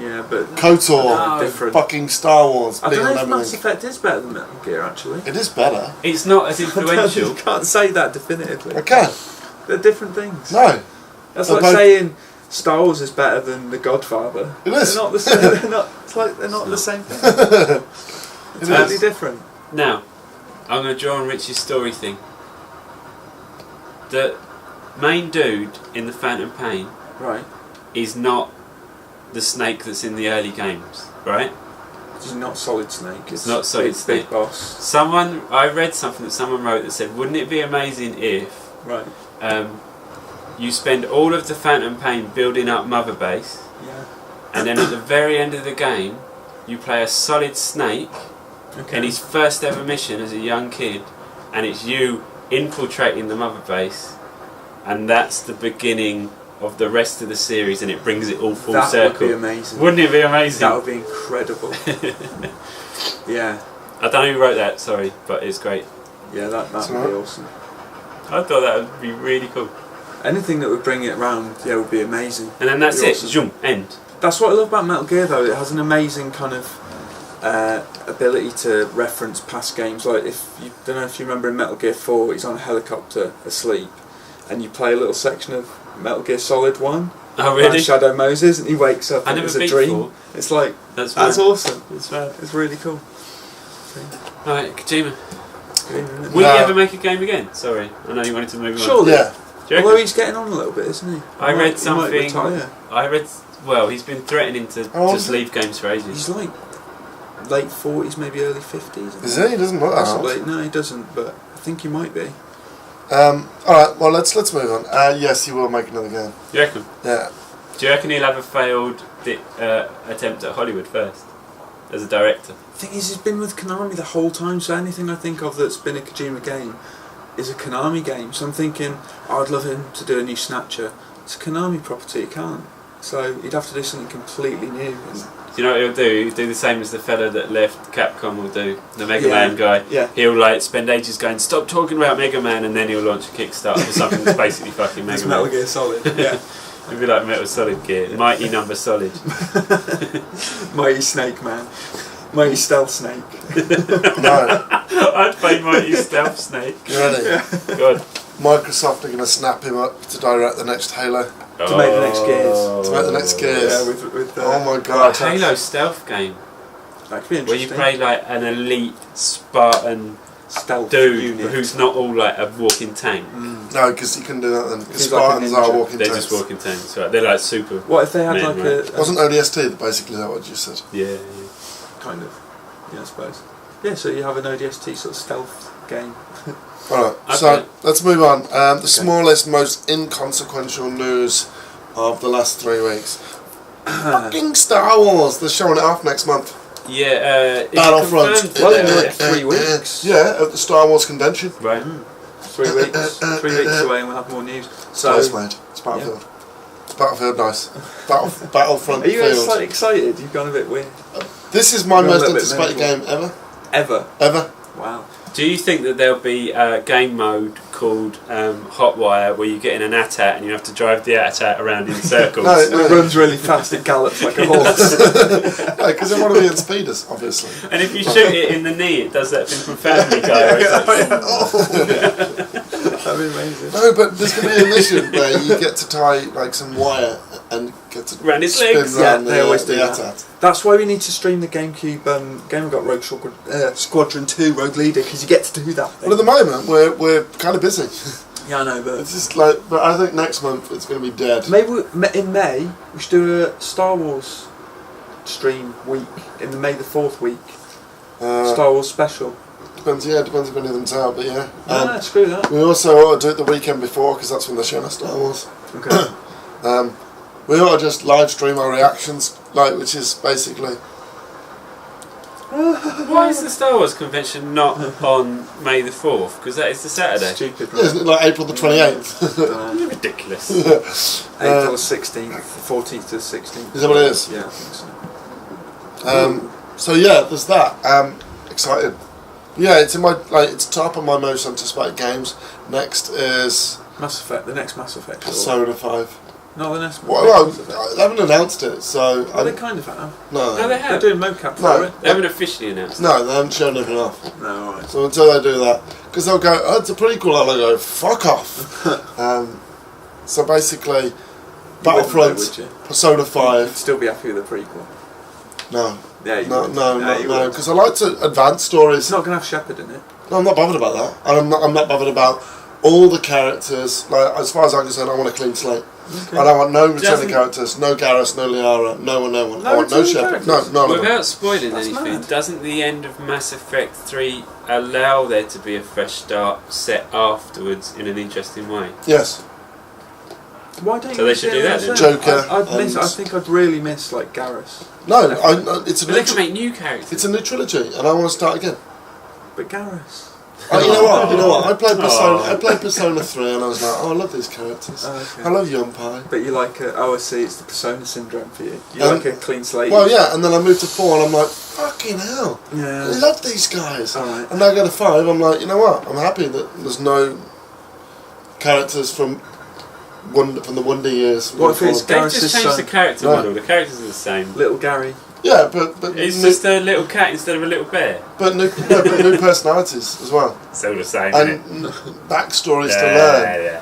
Yeah, but KOTOR, different. fucking Star Wars. I don't know if Mass Effect is better than Metal Gear, actually. It is better. It's not as influential. You can't say that definitively. I can. They're different things. No. That's like saying Star Wars is better than The Godfather. It is. They're not the same. They're not the same thing. It's totally different. Now, I'm going to draw on Rich's story thing. The main dude in the Phantom Pain, right, is not the Snake that's in the early games, right? It's not Solid Snake. It's not Solid Snake. Big boss. I read something that someone wrote that said, wouldn't it be amazing if you spend all of the Phantom Pain building up Mother Base, and then at the very end of the game, you play a Solid Snake in his first ever mission as a young kid, and it's you infiltrating the Mother Base, and that's the beginning of the rest of the series, and it brings it all full circle. That would be amazing. Wouldn't it be amazing? That would be incredible. Yeah. I don't know who wrote that, sorry, but it's great. Yeah, that would be awesome. I thought that would be really cool. Anything that would bring it round, would be amazing. And then that's it, awesome. zoom, end. That's what I love about Metal Gear, though. It has an amazing kind of ability to reference past games. Like, don't know if you remember in Metal Gear 4, he's on a helicopter asleep, and you play a little section of Metal Gear Solid 1. Oh, really? Shadow Moses, and he wakes up and it's a dream. 4. It's like, that's awesome. That's right. It's really cool. Alright, Kojima. Will he ever make a game again? Sorry, I know you wanted to move on. Surely. Yeah. Although he's getting on a little bit, isn't he? I read something. He might retire. Well, he's been threatening to just leave games for ages. He's like late 40s, maybe early 50s. Is he? He doesn't look that old. Possibly. No, he doesn't, but I think he might be. Alright, well let's move on. Yes, he will make another game. You reckon? Yeah. Do you reckon he'll have a failed attempt at Hollywood first? As a director? The thing is, he's been with Konami the whole time, so anything I think of that's been a Kojima game is a Konami game. So I'm thinking, I'd love him to do a new Snatcher. It's a Konami property, he can't. So he'd have to do something completely new. Do you know what he'll do? He'll do the same as the fella that left Capcom will do. The Mega Man guy. Yeah. He'll like spend ages going, stop talking about Mega Man, and then he'll launch a Kickstarter for something that's basically fucking Mega It's Man. Metal Gear Solid. Yeah. It'll be like Metal Solid Gear. Yeah. Mighty Number Solid. Mighty Snake Man. Mighty Stealth Snake. No. I'd play Mighty Stealth Snake. You ready? God. Microsoft are going to snap him up to direct the next Halo. To make the next Gears. To make the next Gears. Yeah, with Oh my Like god. a Halo stealth game that could be where you interesting. play like an elite Spartan Stealth dude unit. who's not all like a walking tank. No, because you couldn't do that then. Because He's like a Spartans are ninja. walking They're tanks. just walking tanks, right? They're like super. What if they had Men, like right? a Wasn't ODST that basically that what you said? Yeah. kind of? Yeah, I suppose. Yeah, so you have an ODST sort of stealth game. Alright, Okay. so let's move on. The smallest, most inconsequential news of the last 3 weeks. Fucking Star Wars! They're showing it off next month. Yeah. Is it Battlefront. confirmed? Well, in like 3 weeks. Yeah, at the Star Wars convention. Right. 3 weeks. 3 weeks away and we'll have more news. So So, made. It's Battlefield. It's Battlefield, nice. Battlefront are you guys Field. slightly excited? You've gone a bit weird. This is my You're a most little bit anticipated mental. game ever. Ever? Ever. Wow. Do you think that there'll be a game mode called Hotwire where you get in an AT-AT and you have to drive the AT-AT around in circles? No, It runs really fast, it gallops like a horse. No, because they want to be in speeders, obviously. And if you shoot it in the knee, it does that thing from Family Guy. Where it's like, That'd be amazing. No, but there's going to be a mission where you get to tie like some wire and get to Round his spin legs. round Yeah, they always do the that. AT-AT. That's why we need to stream the GameCube game we got Rogue Squadron 2 Rogue Leader, because you get to do that thing. Well, at the moment we're kind of busy. Yeah, I know, but It's just like, but I think next month it's going to be dead. maybe in May we should do a Star Wars stream week in the May the 4th week. Star Wars special. Depends if anything's out, but yeah. Nah, screw that. We also ought to do it the weekend before because that's when they're showing us Star Wars. Okay. We ought to just live stream our reactions, like, which is basically. why is the Star Wars convention not on May the 4th? Because that is the Saturday. Stupid. Yeah, isn't it like April the 28th? Dunno. Ridiculous. April the 16th, 14th to the 16th. Is that what it is? Yeah, I think so. So yeah, there's that. Excited. Yeah, it's in my it's top of my most anticipated games. Next is Mass Effect, the next Mass Effect. Persona 5. No, the next Well, Mass Effect. they haven't announced it, so Well, they kind of have. no, No, they have. They're doing mocap No. for it. They haven't officially announced it. no, they haven't shown anything off. No, alright. So until they do that, because they'll go, oh, it's a prequel, and they'll go, fuck off. So basically, Battlefront, Would you? Persona You'd 5, still be happy with the prequel. no, Yeah, you no, would. no, Yeah, you no, would. because I like to advance stories. It's not going to have Shepard in it. No, I'm not bothered about that, and I'm not bothered about all the characters. Like, as far as I'm concerned, I want a clean slate. Okay. I don't want no returning Doesn't- characters, no Garrus, no Liara, no one. No I want no returning Shepard. No, characters? none of them. Without spoiling That's anything, mad. doesn't the end of Mass Effect 3 allow there to be a fresh start set afterwards in an interesting way? Yes. Why don't So you they do should do that then. Joker I think I'd really miss like Garrus. No, it's a But new they can make new characters. it's a new trilogy, and I want to start again. But Garrus. Oh, you know what? I played Persona 3, and I was like, oh, I love these characters. Oh, okay. I love Yunpai. But you like I see, it's the Persona syndrome for you. You Um, like a clean slate. Well, yeah, and then I moved to 4, and I'm like, fucking hell, I Yeah. love these guys. Alright. And now I go to 5, I'm like, you know what? I'm happy that there's no characters from the Wonder years. What if it's They've Garrus' just changed the son? character Right. model. The characters are the same. Little Gary. Yeah, but It's new, just a little cat instead of a little bear. but new personalities as well, It's all the same, and isn't it? backstories to learn. Yeah.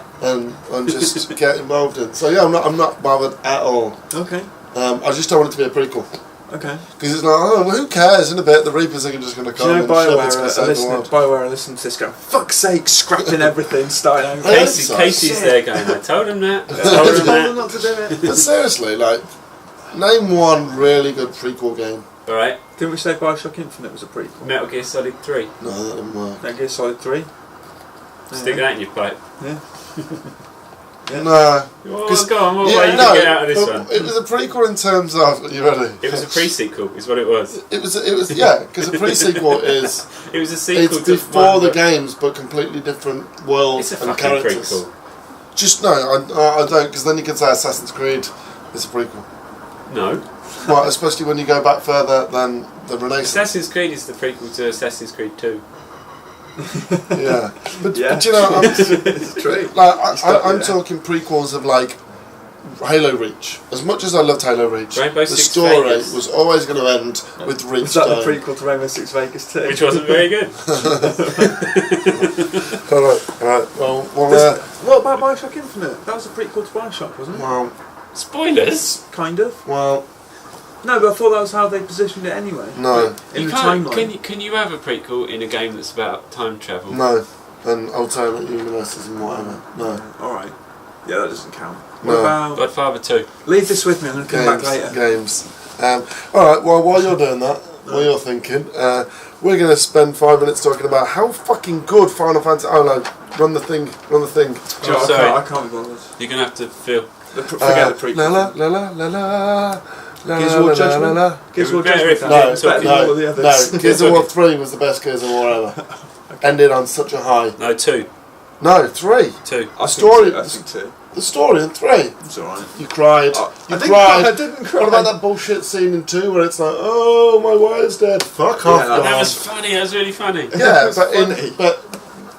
And just get involved in. So yeah, I'm not bothered at all. Okay. I just don't want it to be a prequel Okay. because it's like, oh, well, who cares? In a bit, the Reapers are just going to Do come you know and Shepard's going BioWare to save the world. are listening to this going, fuck's sake, scrapping everything, starting over. Yeah. Casey's there going, I told him that. I I told him told them that. not to do it. But seriously, like, name one really good prequel game. Alright, Didn't we say Bioshock Infinite was a prequel? Metal Gear Solid 3. No, that didn't work. Metal Gear Solid 3? Stick that in your pipe. Yeah. No. Oh, go on, what way you can get out of this one? It was a prequel in terms of. Are you ready? It was a pre-sequel, is what it was. It was yeah, because a pre-sequel is. It was a sequel It's to before one, the but games, but completely different worlds It's a and fucking characters. prequel. Just no, I don't, because then you can say Assassin's Creed is a prequel. No. Well, especially when you go back further than the Renaissance. Assassin's Creed is the prequel to Assassin's Creed 2. Yeah, but Yeah. you know, It's true. like I'm talking prequels of like Halo Reach. As much as I loved Halo Reach, Rainbow the Six story Vegas. was always going to end with Reach. Was that the dying. prequel to Rainbow Six Vegas 2? Which wasn't very good. All right. Well, What about Bioshock Infinite? That was a prequel to Bioshock, wasn't it? Spoilers? Kind of. well, No, but I thought that was how they positioned it anyway. no, In You the can't, timeline. can you have a prequel in a game that's about time travel? no, and alternate universes and whatever. No, Alright. Yeah, that doesn't count. No. What about... Godfather 2. Leave this with me, I'm going to come back later. Games. All right. Well, while you're doing that, while you're thinking, we're going to spend 5 minutes talking about how fucking good Final Fantasy. Oh no! Run the thing. Joe, Oh, sorry. I can't be bothered. You're going to have to feel. Forget the prequel. La la la la la la. Gears of War Judgment? Gears of War It would be better Judgment. if No, Yeah, It's better than all of the no, others. no. Gears of War 3 was the best Gears of War ever. Ended on such a high. No, 2. No, 3. 2. I story- think two. The story in 3. It's alright. You cried. I You didn't cried. cry, I didn't cry. What about that bullshit scene in 2 where it's like, oh, my wife's dead. Fuck off, that- God. That was funny, that was really funny. Yeah, was but funny.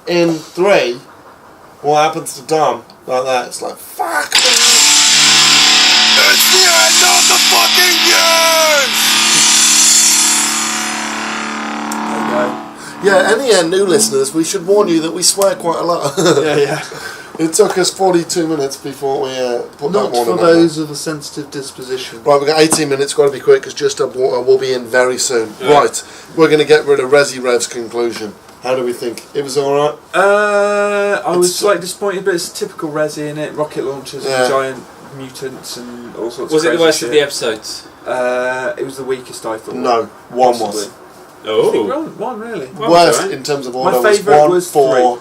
in 3, what happens to Dom like that? It's like, fuck. It's the end of the fucking game! There you Yeah, any new listeners, we should warn you that we swear quite a lot. go. Yeah. It took us 42 minutes before we put that Not warning for on those of a sensitive disposition. Right, we've got 18 minutes, got to be quick because Just Up Water will be in very soon. Yeah. Right, we're going to get rid of Resi Rev's conclusion. How do we think? It was alright? I was slightly disappointed, but it's typical Resi in it. Rocket launchers Yeah. and giant mutants and all sorts Was of it the crazy worst of shit. the episodes? It was the weakest, I thought. No, one Possibly. was. I think Oh. one really. One was Worst alright. in terms of My order was favourite 1, was 4,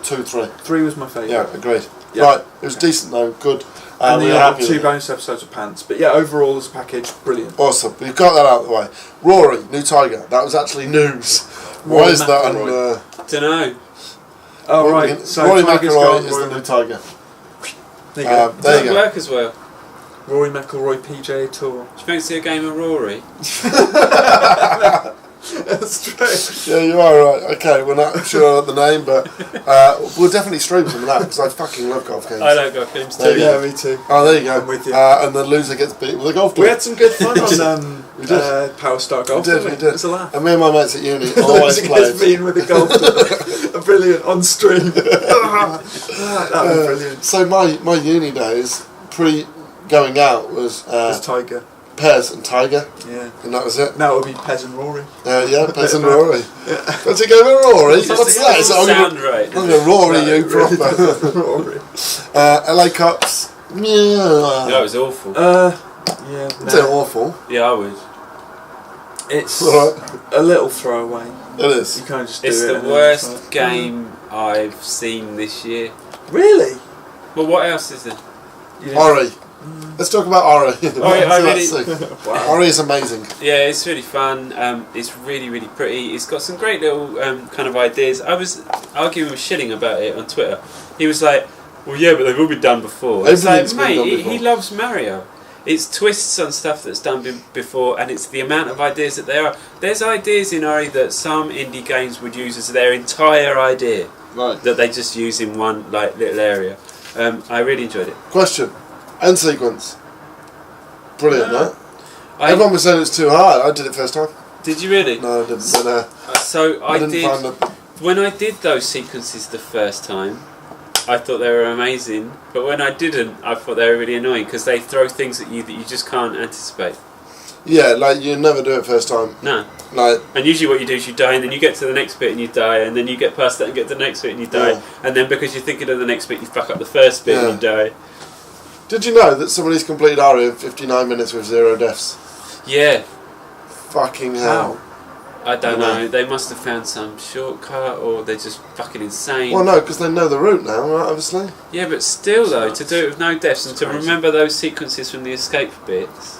2, 3. 3 was my favourite. Yeah, agreed. Yeah. Right, it was decent though, good. And we the were other happy 2 with it. bonus episodes of Pants. But yeah, overall as a package, brilliant. Awesome, we've got that out of the way. Rory, new Tiger, that was actually news. Why Rory is that on... McIlroy. Dunno. Oh right, so Rory Tiger's McIlroy gone, is Rory the new Tiger. There you go. There you Doesn't go. work as well. Rory McIlroy PGA Tour. Do you fancy a game of Rory? That's true. Yeah, you are right. Okay, we're not sure of the name, but we'll definitely stream some of that because I fucking love golf games. I like golf games There too. you Yeah, me too. Oh, there you go. I'm with you. And the loser gets beat with a golf ball. We had some good fun on We did. Power Star Golf. We did, didn't we did. It was a laugh. And me and my mates at uni always Losing played. his mean with a golf ball. Brilliant on stream. That was brilliant. So my uni days, pre going out, was It's Tiger. Pez and Tiger, Yeah. and that was it. Now it would be Pez and Rory. Yeah, Pez and Rory. What's it go with Rory? What's that? Doesn't So I'm sound gonna, right. I'm gonna Rory you Really proper. Rory. LA Cups. Yeah. That was awful. Yeah. It's awful. Yeah, I would. It's Right. a little throwaway. It is. You can't just It's do it. the and then worst it's like, game I've seen this year. Really? Well, what else is there? You know- Ori. Let's talk about Ori. I really- So let's see. Wow. Ori is amazing. Yeah, it's really fun. It's really, really pretty. It's got some great little kind of ideas. I was arguing with Shilling about it on Twitter. He was like, "Well, yeah, but they've all been done before." It's like, Everything's been mate, done he before. loves Mario. It's twists on stuff that's done before, and it's the amount of ideas that there are. There's ideas in Ori that some indie games would use as their entire idea Right. that they just use in one like little area. I really enjoyed it. Question. End sequence. Brilliant, no? I, Everyone was saying it's too hard. I did it first time. did you really? No, I didn't. But, So I didn't find did. that. When I did those sequences the first time, I thought they were amazing. But when I didn't, I thought they were really annoying because they throw things at you that you just can't anticipate. Yeah, like you never do it first time. No. Like, And usually what you do is you die, and then you get to the next bit and you die, and then you get past that and get to the next bit and you die, Yeah. and then because you're thinking of the next bit, you fuck up the first bit and you die. did you know that somebody's completed Ori in 59 minutes with 0 deaths? Yeah. fucking hell. How? I don't know. They must have found some shortcut, or they're just fucking insane. Well, no, because they know the route now, right? Obviously. Yeah, but still, though, to do it with no deaths and to crazy. remember those sequences from the escape bits,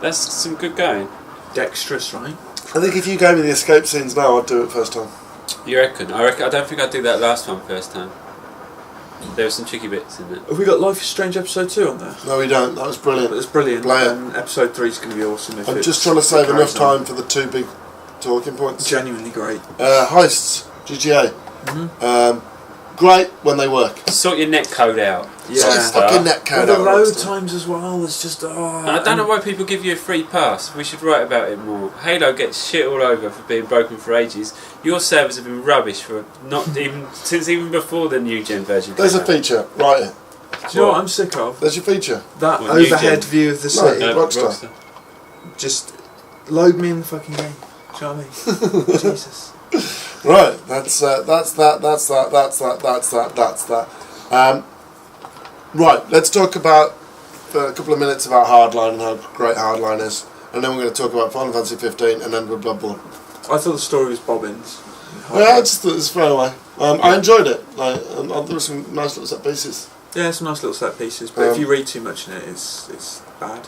that's some good going. Dexterous, right? I think if you gave me the escape scenes now, I'd do it first time. You reckon? I don't think I'd do that last one first time. There were some tricky bits in it. Have we got Life is Strange episode 2 on there? No, we don't. That was brilliant. It's brilliant. Play it. And episode 3 is going to be awesome. If I'm it's just trying to save enough carries on. time for the two big talking points. Genuinely great. Heists, GTA. Great when they work. Sort your net code out. Yeah. Sort your fucking net But code the out. load Rockstar. times as well, it's just... I don't know why people give you a free pass. We should write about it more. Halo gets shit all over for being broken for ages. Your servers have been rubbish for not even since even before the new gen version. There's a came out. feature. Write it. Do you know what I'm sick of? There's your feature. That What, new overhead gen? view of the No. city. Rockstar. Just load me in the fucking game. Do you know what I mean? Jesus. Right. That's that. Right. Let's talk about for a couple of minutes about Hardline and how great Hardline is, and then we're going to talk about Final Fantasy 15 and then with Bloodborne. I thought the story was bobbins. Yeah, I just thought it was thrown away. I enjoyed it. There were some nice little set pieces. Yeah, some nice little set pieces, but if you read too much in it, it's bad.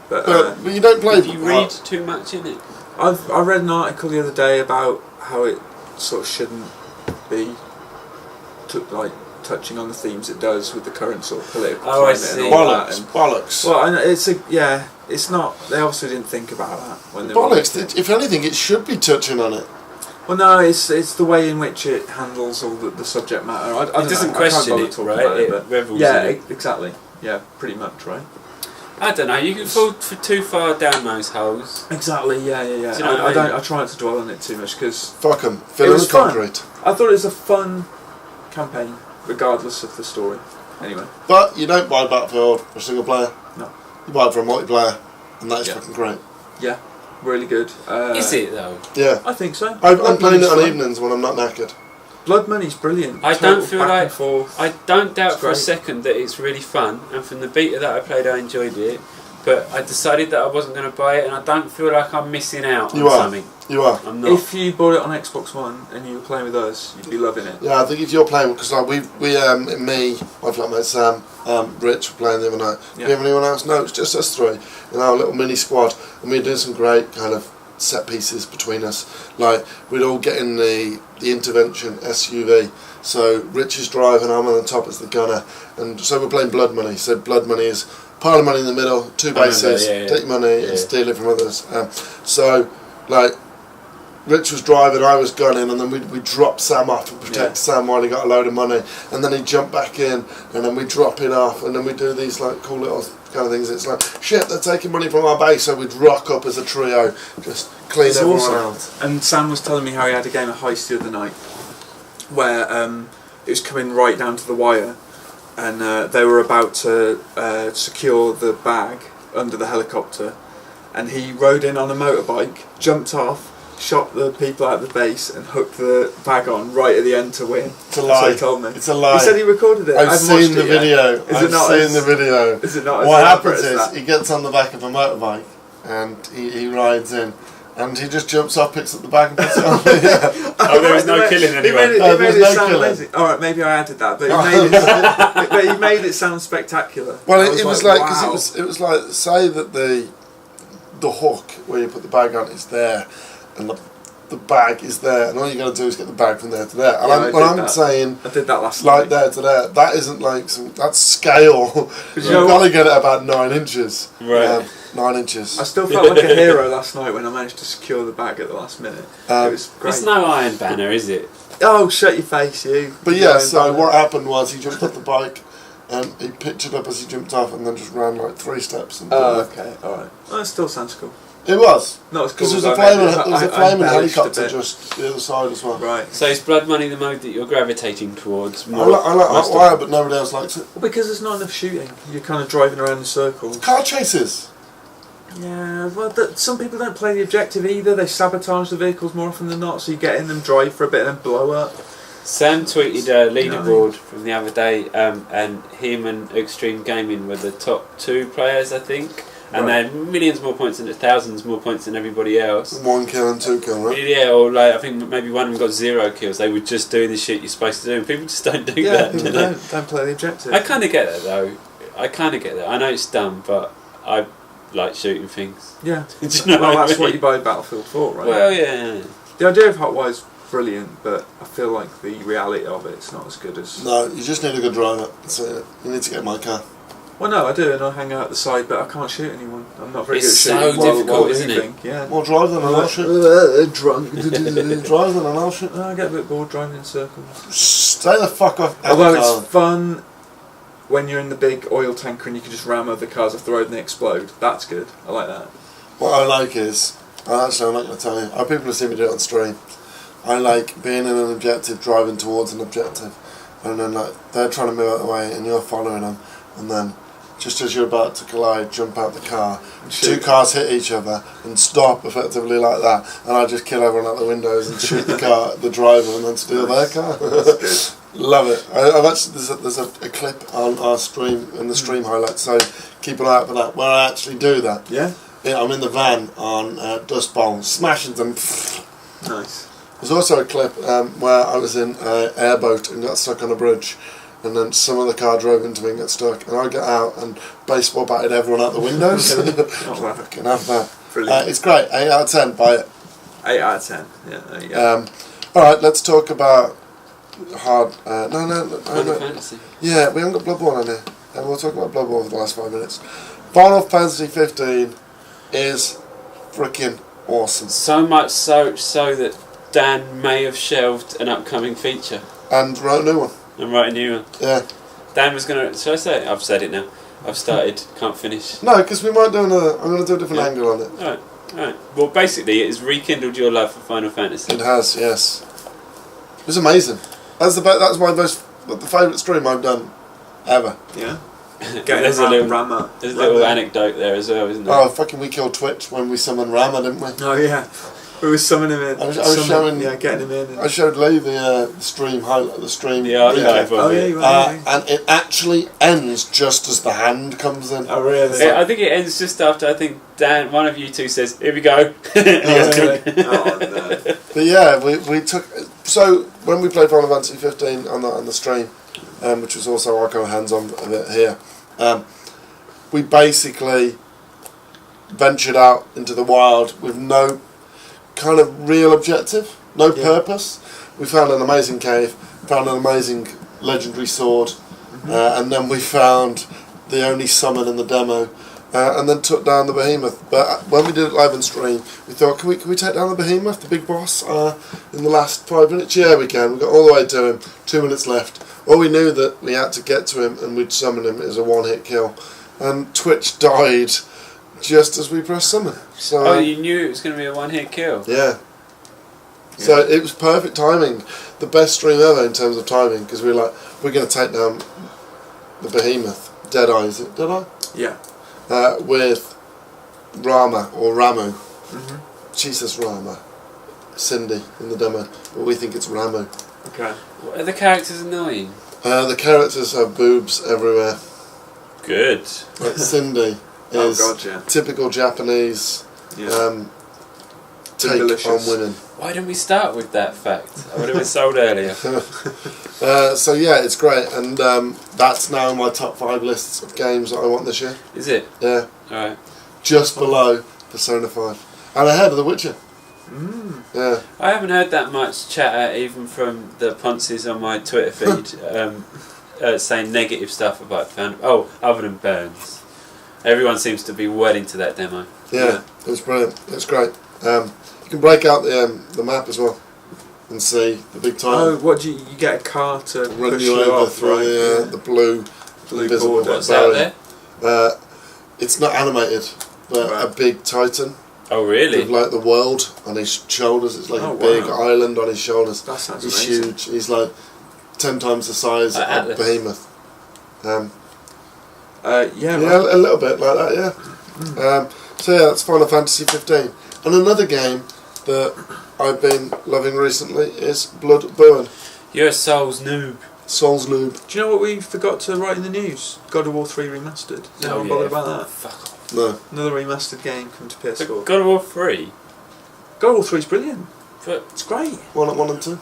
But But you don't play. If you read too much in it. I read an article the other day about how it sort of shouldn't be touching on the themes it does with the current sort of political Oh, I climate see. and all that. Bollocks. And, Bollocks. well, and it's not. They obviously didn't think about that when they Bollocks. were. If anything, it should be touching on it. Well, no, it's the way in which it handles all the subject matter. I don't doesn't know, question I can't it, bother talking right? about It but revels yeah, in it. exactly. Yeah, pretty much, right? I don't know. You can fall too far down those holes. Exactly. Yeah. Do you know what I I don't. mean? I try not to dwell on it too much because Fuck 'em. It Fill in was the fun. concrete. I thought it was a fun campaign, regardless of the story. Anyway, But you don't buy Battlefield for a single player. No. You buy it for a multiplayer, and that is Yeah. fucking great. yeah, really good. Is it though? Yeah. I think so. I'm Blood playing it Money's on fun. evenings when I'm not knackered. Blood Money's brilliant. I Total don't feel back like- and forth. I don't doubt It's for a great. second that it's really fun, and from the beta that I played, I enjoyed it. But I decided that I wasn't going to buy it, and I don't feel like I'm missing out You on are. something. You are. I'm not. If you bought it on Xbox One and you were playing with us, you'd be loving it. Yeah, I think if you're playing, because like me, my flatmate Sam, Rich were playing the other night. Do Yeah. you have anyone else? No, it's just us three in our little mini squad, and we were doing some great kind of set pieces between us. Like we'd all get in the intervention SUV. So Rich is driving, I'm on the top as the gunner, and so we're playing Blood Money. So Blood Money is pile of money in the middle, two I remember, bases, yeah. take money Yeah. and steal it from others. So like. Rich was driving, I was gunning, and then we drop Sam off and protect Sam while he got a load of money, and then he jumped back in, and then we drop it off, and then we do these like cool little kind of things. It's like shit, they're taking money from our base, so we'd rock up as a trio, just clean It's everyone awesome. out. And Sam was telling me how he had a game of Heist the other night, where it was coming right down to the wire, and they were about to secure the bag under the helicopter, and he rode in on a motorbike, jumped off, shot the people out of the base, and hooked the bag on right at the end to win. It's a That's lie. what he told me. It's a lie. He said he recorded it. I've I haven't seen watched the it yet. video. Is I've it not seen as- the video. Is it not as What elaborate happens as is that? he gets on the back of a motorbike and he rides in. And he just jumps off, picks up the bag and puts it on. Yeah. Oh, there was no He killing made anyone. it, No, he made there's it no sound killing. amazing. Alright, maybe I added that, but he made it sound spectacular. Well, I it was like because wow. it was like say that the hook where you put the bag on is there, and the bag is there, and all you got to do is get the bag from there to there. And Yeah, I did I'm that. saying I did that last like night. there to there. That isn't like that's scale. You've you know got to what? get it about 9 inches. Right. 9 inches. I still felt like a hero last night when I managed to secure the bag at the last minute. It was great. It's no Iron Banner, is it? Oh, shut your face, you. But yeah, Going so down what there. happened was he jumped off the bike, and he picked it up as he jumped off, and then just ran like 3 steps. And Oh, okay, alright. Well, that still sounds cool. it was Not as cool because as there was a I flaming, made it. there was a I flaming embellished a helicopter bit. just the other side as well. Right. So is Blood Money the mode that you're gravitating towards? I like most of- Hotwire, but nobody else likes it. Well, because there's not enough shooting. You're kind of driving around in circles. Car chases. Yeah, well, some people don't play the objective either. They sabotage the vehicles more often than not, so you get in them, drive for a bit, and then blow up. Sam tweeted a You know what I leaderboard from the other day, and him and Extreme Gaming were the top 2 players, I think. and they had millions more points and thousands more points than everybody else. 1 kill and 2 kill, right? Yeah, or like I think maybe one of them got 0 kills. They were just doing the shit you're supposed to do, and people just don't do that. People don't play the objective. I kind of get that though. I know it's dumb, but I like shooting things. Yeah. Do you know Well, what I that's mean? what you buy Battlefield for, right? Well, yeah. The idea of Hotwire's brilliant, but I feel like the reality of it's not as good as... No, you just need a good driver. So you need to get my car. Well, no, I do, and I hang out the side, but I can't shoot anyone. I'm not very It's good at shooting. so difficult, isn't it? Yeah. Well, drive them and I'll shoot. Drunk. Drive them and I'll shoot. I get a bit bored driving in circles. Stay the fuck off. Although it's fun when you're in the big oil tanker and you can just ram other cars off the road and they explode. That's good. I like that. What I like is, I'm not going to tell you, people have seen me do it on stream. I like being in an objective, driving towards an objective, and then like they're trying to move out of the way and you're following them, and then just as you're about to collide, jump out the car, two cars hit each other and stop effectively like that, and I just kill everyone out the windows and shoot the driver and then steal their car. That's good. Love it. I've actually there's a clip on our stream in the stream highlights, so keep an eye out for that. Where I actually do that. Yeah. I'm in the van on Dust Bowl, smashing them. Nice. There's also a clip where I was in an airboat and got stuck on a bridge, and then some other car drove into me and got stuck, and I got out and baseball batted everyone out the windows. Fucking have that. Brilliant. It's great. 8 out of 10. Buy it. 8 out of 10. Yeah, there you go. All right, let's talk about hard. Final Fantasy. Yeah, we haven't got Bloodborne on here, and we'll talk about Bloodborne for the last 5 minutes. Final Fantasy 15 is freaking awesome, So much so that Dan may have shelved an upcoming feature and wrote a new one. and write a new one. Yeah. Dan was gonna. Should I say it? I've said it now. I've started. Can't finish. No, because we might do another. I'm going to do a different angle on it. Alright. Well, basically, it has rekindled your love for Final Fantasy. It has, yes. It was amazing. That's my the favourite stream I've done ever. Yeah. There's a little anecdote there as well, isn't there? Oh, fucking we killed Twitch when we summoned Rama, didn't we? Oh, yeah. We were summoning him in. I was showing... Yeah, getting him in. I showed Lee the stream highlight, the stream... The archive of it. You were, yeah. And it actually ends just as the hand comes in. Oh, really? I think it ends just after, I think, Dan, one of you two says, "Here we go." Really? Oh, no. But yeah, we took... So, when we played Final Fantasy 15 on the stream, which was also our kind of hands-on of it here, we basically ventured out into the wild with no kind of real objective, no purpose. We found an amazing cave, found an amazing legendary sword, and then we found the only summon in the demo, and then took down the behemoth. But when we did it live on stream, we thought, can we take down the behemoth, the big boss, in the last 5 minutes? Yeah, we can. We got all the way to him, 2 minutes left. Well, we knew that we had to get to him and we'd summon him as a one-hit kill. And Twitch died just as we pressed summon. So, You knew it was going to be a one-hit kill? Yeah. So it was perfect timing. The best stream ever in terms of timing, because we were like, we're going to take down the behemoth. Deadeye, is it? Deadeye? Yeah. With Rama, or Ramu. She says Rama. Cindy in the demo. But we think it's Ramu. Okay. Are the characters annoying? The characters have boobs everywhere. Good. Like Cindy is typical Japanese take on women. Why didn't we start with that fact? I would have been sold earlier. So yeah, it's great, and that's now in my top 5 lists of games that I want this year. Is it? Yeah. Alright. Just below Persona 5. And ahead of The Witcher. Yeah. I haven't heard that much chatter even from the ponces on my Twitter feed saying negative stuff about other than Burns. Everyone seems to be well into that demo. Yeah, it was brilliant. It's great. You can break out the map as well and see the big time. Oh, what do you get a car to run push you you over off, through right? the blue invisible What's out there? It's not animated, but a big titan. Oh, really? With like the world on his shoulders. It's like a big island on his shoulders. That sounds He's amazing. huge. He's like 10 times the size of Atlas. Behemoth. Yeah, a little bit like that, yeah. So yeah, that's Final Fantasy 15. And another game that I've been loving recently is Bloodborne. You're a Souls noob. Souls Noob. Do you know what we forgot to write in the news? God of War 3 Remastered. Is anyone bothered about that? Fuck off. No. Another remastered game come to PS4. God of War 3. God of War 3 is brilliant. But It's great. 1 and 2.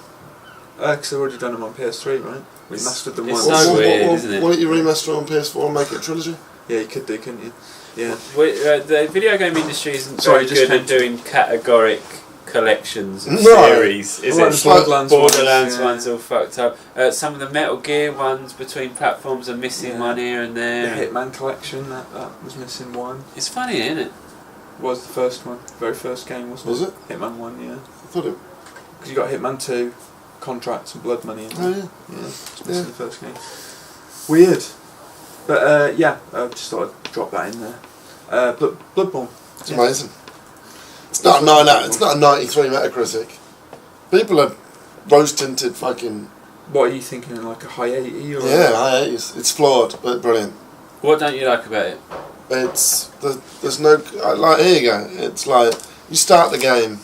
Because they've already done them on PS3, right? Remastered them it's once. so weird, isn't it? Why don't you remaster it on PS4 and make it a trilogy? Yeah, you could do, couldn't you? Yeah. The video game industry isn't Sorry, very just good at doing categoric collections and No. series, is Like it? the Borderlands Borderlands ones, ones all fucked up. Some of the Metal Gear ones between platforms are missing one here and The there. Hitman collection, that was missing one. It's funny, isn't it? Was the first one. Very first game, wasn't Was it? it? Hitman 1, yeah. I thought it... Because you got Hitman 2, Contracts and Blood Money. Oh, yeah. Yeah, it's missing the first game. Weird. But yeah, I just thought I'd drop that in there. Bloodborne. It's amazing. It's not a 93 Metacritic. People are rose-tinted fucking... What are you thinking, like a high 80 or? Yeah, high 80s. It's flawed, but brilliant. What don't you like about it? There's no... Like, here you go. It's like, you start the game,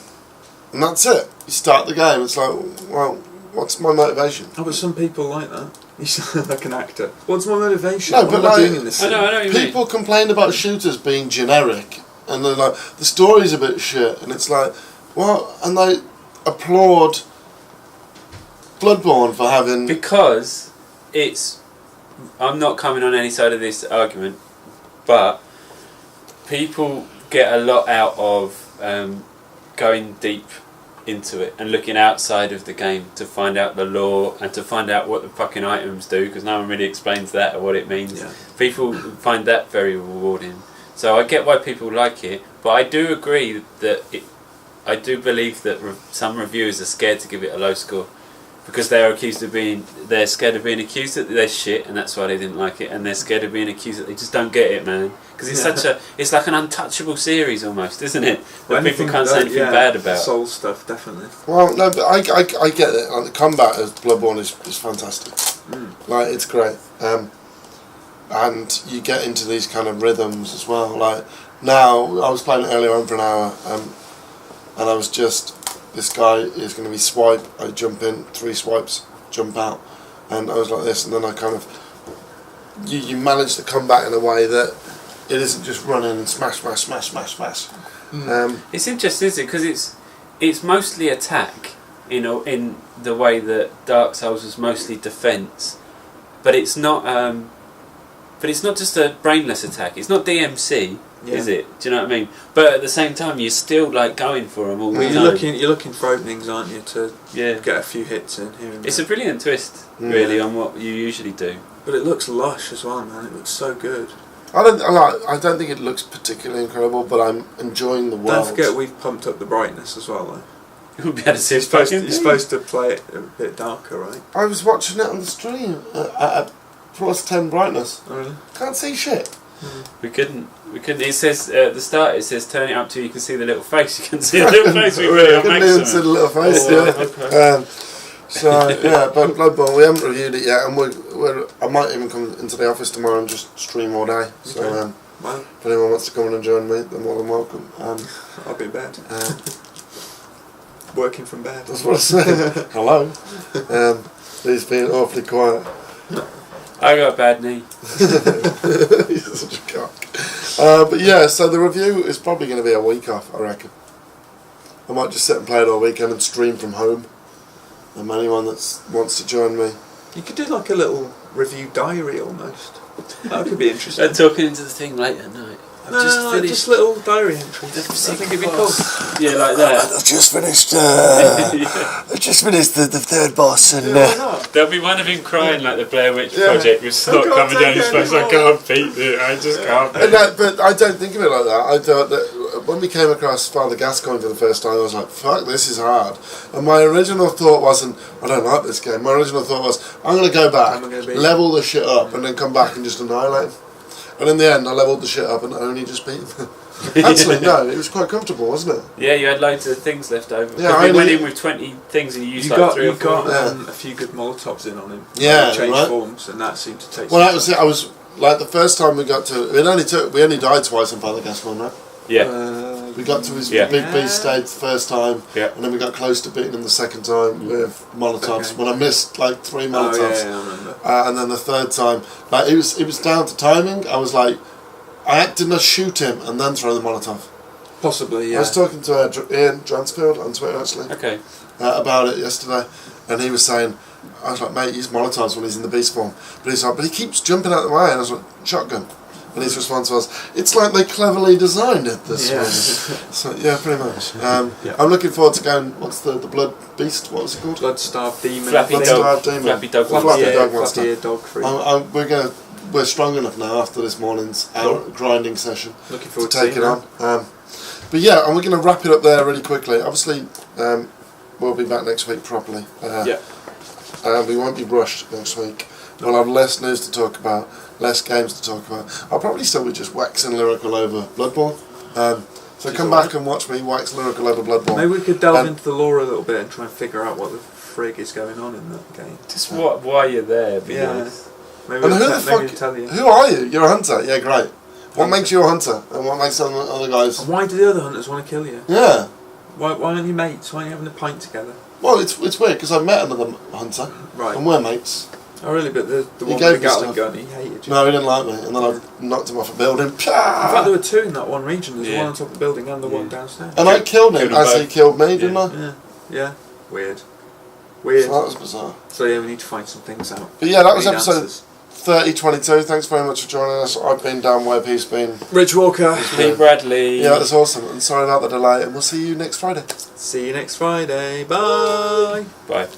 and that's it. You start the game, it's like, well, what's my motivation? Oh, but some people like that. You sound like an actor. What's my motivation? No, what but am I like, doing in this I know what you mean. people complain about shooters being generic, and they're like, the story's a bit shit, and it's like, well, and they applaud Bloodborne for having... Because it's... I'm not coming on any side of this argument, but people get a lot out of going deep into it and looking outside of the game to find out the lore and to find out what the fucking items do, because no one really explains that or what it means. Yeah. People find that very rewarding. So I get why people like it, but I do agree that I do believe that some reviewers are scared to give it a low score because they're scared of being accused that they're shit, and that's why they didn't like it, and they're scared of being accused that they just don't get it, man. Because it's like an untouchable series almost, isn't it? That people can't say anything bad about. Soul stuff, definitely. Well, no, but I get it. Like, the combat of Bloodborne is fantastic. Like, it's great. And you get into these kind of rhythms as well. Like, now, I was playing it earlier on for an hour, and I was just... This guy is going to be swipe, I jump in, 3 swipes, jump out. And I was like this, and then I kind of... You manage the combat in a way that it isn't just running and smash. It's interesting, isn't it? Because it's mostly attack, in the way that Dark Souls was mostly defense, but it's not. But it's not just a brainless attack. It's not DMC, is it? Do you know what I mean? But at the same time, you're still like going for them all the time. You're looking for openings, aren't you, to get a few hits in here and there. It's a brilliant twist, really, on what you usually do. But it looks lush as well, man. It looks so good. I don't think it looks particularly incredible, but I'm enjoying the world. Don't forget we've pumped up the brightness as well, though. You'll be able to see You're supposed to play it a bit darker, right? I was watching it on the stream at +10 brightness. Oh, really? Can't see shit. We couldn't. It says at the start. It says turn it up till you can see the little face. You can see the little face. We really couldn't even see the little face. Okay. So yeah, but Bloodborne, we haven't reviewed it yet, and I might even come into the office tomorrow and just stream all day. So if anyone wants to come in and join me, they're more than welcome. I'll be in bed. Working from bed. That's what I said. Hello. He's being awfully quiet. I got a bad knee. He's such a cock. But yeah, so the review is probably going to be a week off, I reckon. I might just sit and play it all weekend and stream from home. And anyone that wants to join me. You could do like a little review diary almost. That could be interesting. Talking into the thing late at night. Just little diary entries. I think it'd be cool. Yeah, like that. I've just finished. I've just finished the third boss, and there'll be one of him crying like the Blair Witch Project with snot coming down his face. I can't beat it. I just can't. But I don't think of it like that. I thought that when we came across Father Gascoigne for the first time, I was like, "Fuck, this is hard." And my original thought wasn't, "I don't like this game." My original thought was, "I'm going to go back, level the shit up, and then come back and just annihilate." And in the end, I levelled the shit up and only just beat them. Actually, no, it was quite comfortable, wasn't it? Yeah, you had loads of things left over. Yeah, we went in with 20 things and you used like 3 or 4. You got a few good Molotovs in on him. Yeah, changed forms, and that seemed to take. Well, that was it. I was like the first time we got to. We only died twice in Father Gascoigne, right? Yeah. We got to his big beast stage the first time, and then we got close to beating him the second time with Molotovs. When I missed like 3 Molotovs, I remember. And then the third time, like it was down to timing. I was like, I didn't shoot him and then throw the Molotov. Possibly, yeah. I was talking to Ian Dransfield on Twitter actually about it yesterday, and he was saying, I was like, mate, use Molotovs when he's in the beast form. But he's like, but he keeps jumping out the way, and I was like, shotgun. And his response was, it's like they cleverly designed it this way. So yeah, pretty much. I'm looking forward to going. What's the blood beast? What was it called? Blood-starved demon. Flappy dog. Flappy dog. We're strong enough now after this morning's grinding session. Looking forward to take it on. But yeah, and we're going to wrap it up there really quickly. Obviously, we'll be back next week properly. We won't be rushed next week. We'll have less news to talk about, less games to talk about. I'll probably still be just waxing lyrical over Bloodborne. So come back and watch me wax lyrical over Bloodborne. Maybe we could delve into the lore a little bit and try and figure out what the frig is going on in that game. Just why you're there, be nice. Maybe and tell you. Who are you? You're a hunter. Yeah, great. What makes you a hunter, and what makes some other guys? And why do the other hunters want to kill you? Yeah. Why aren't you mates? Why aren't you having a pint together? Well, it's weird because I met another hunter, and we're mates. Oh really? But the one with the Gatling gun, he hated you. No, he didn't like me, and then I knocked him off a building. In fact, there were two in that one region. There's one on top of the building and the one downstairs. And I killed him as he killed me, didn't I? Yeah. Weird. So that was bizarre. So yeah, we need to find some things out. But yeah, that was episode 3022. Thanks very much for joining us. I've been Dan Webb, he's been Rich Walker. Pete Bradley. Yeah, that's awesome. And sorry about the delay, and we'll see you next Friday. See you next Friday. Bye. Bye.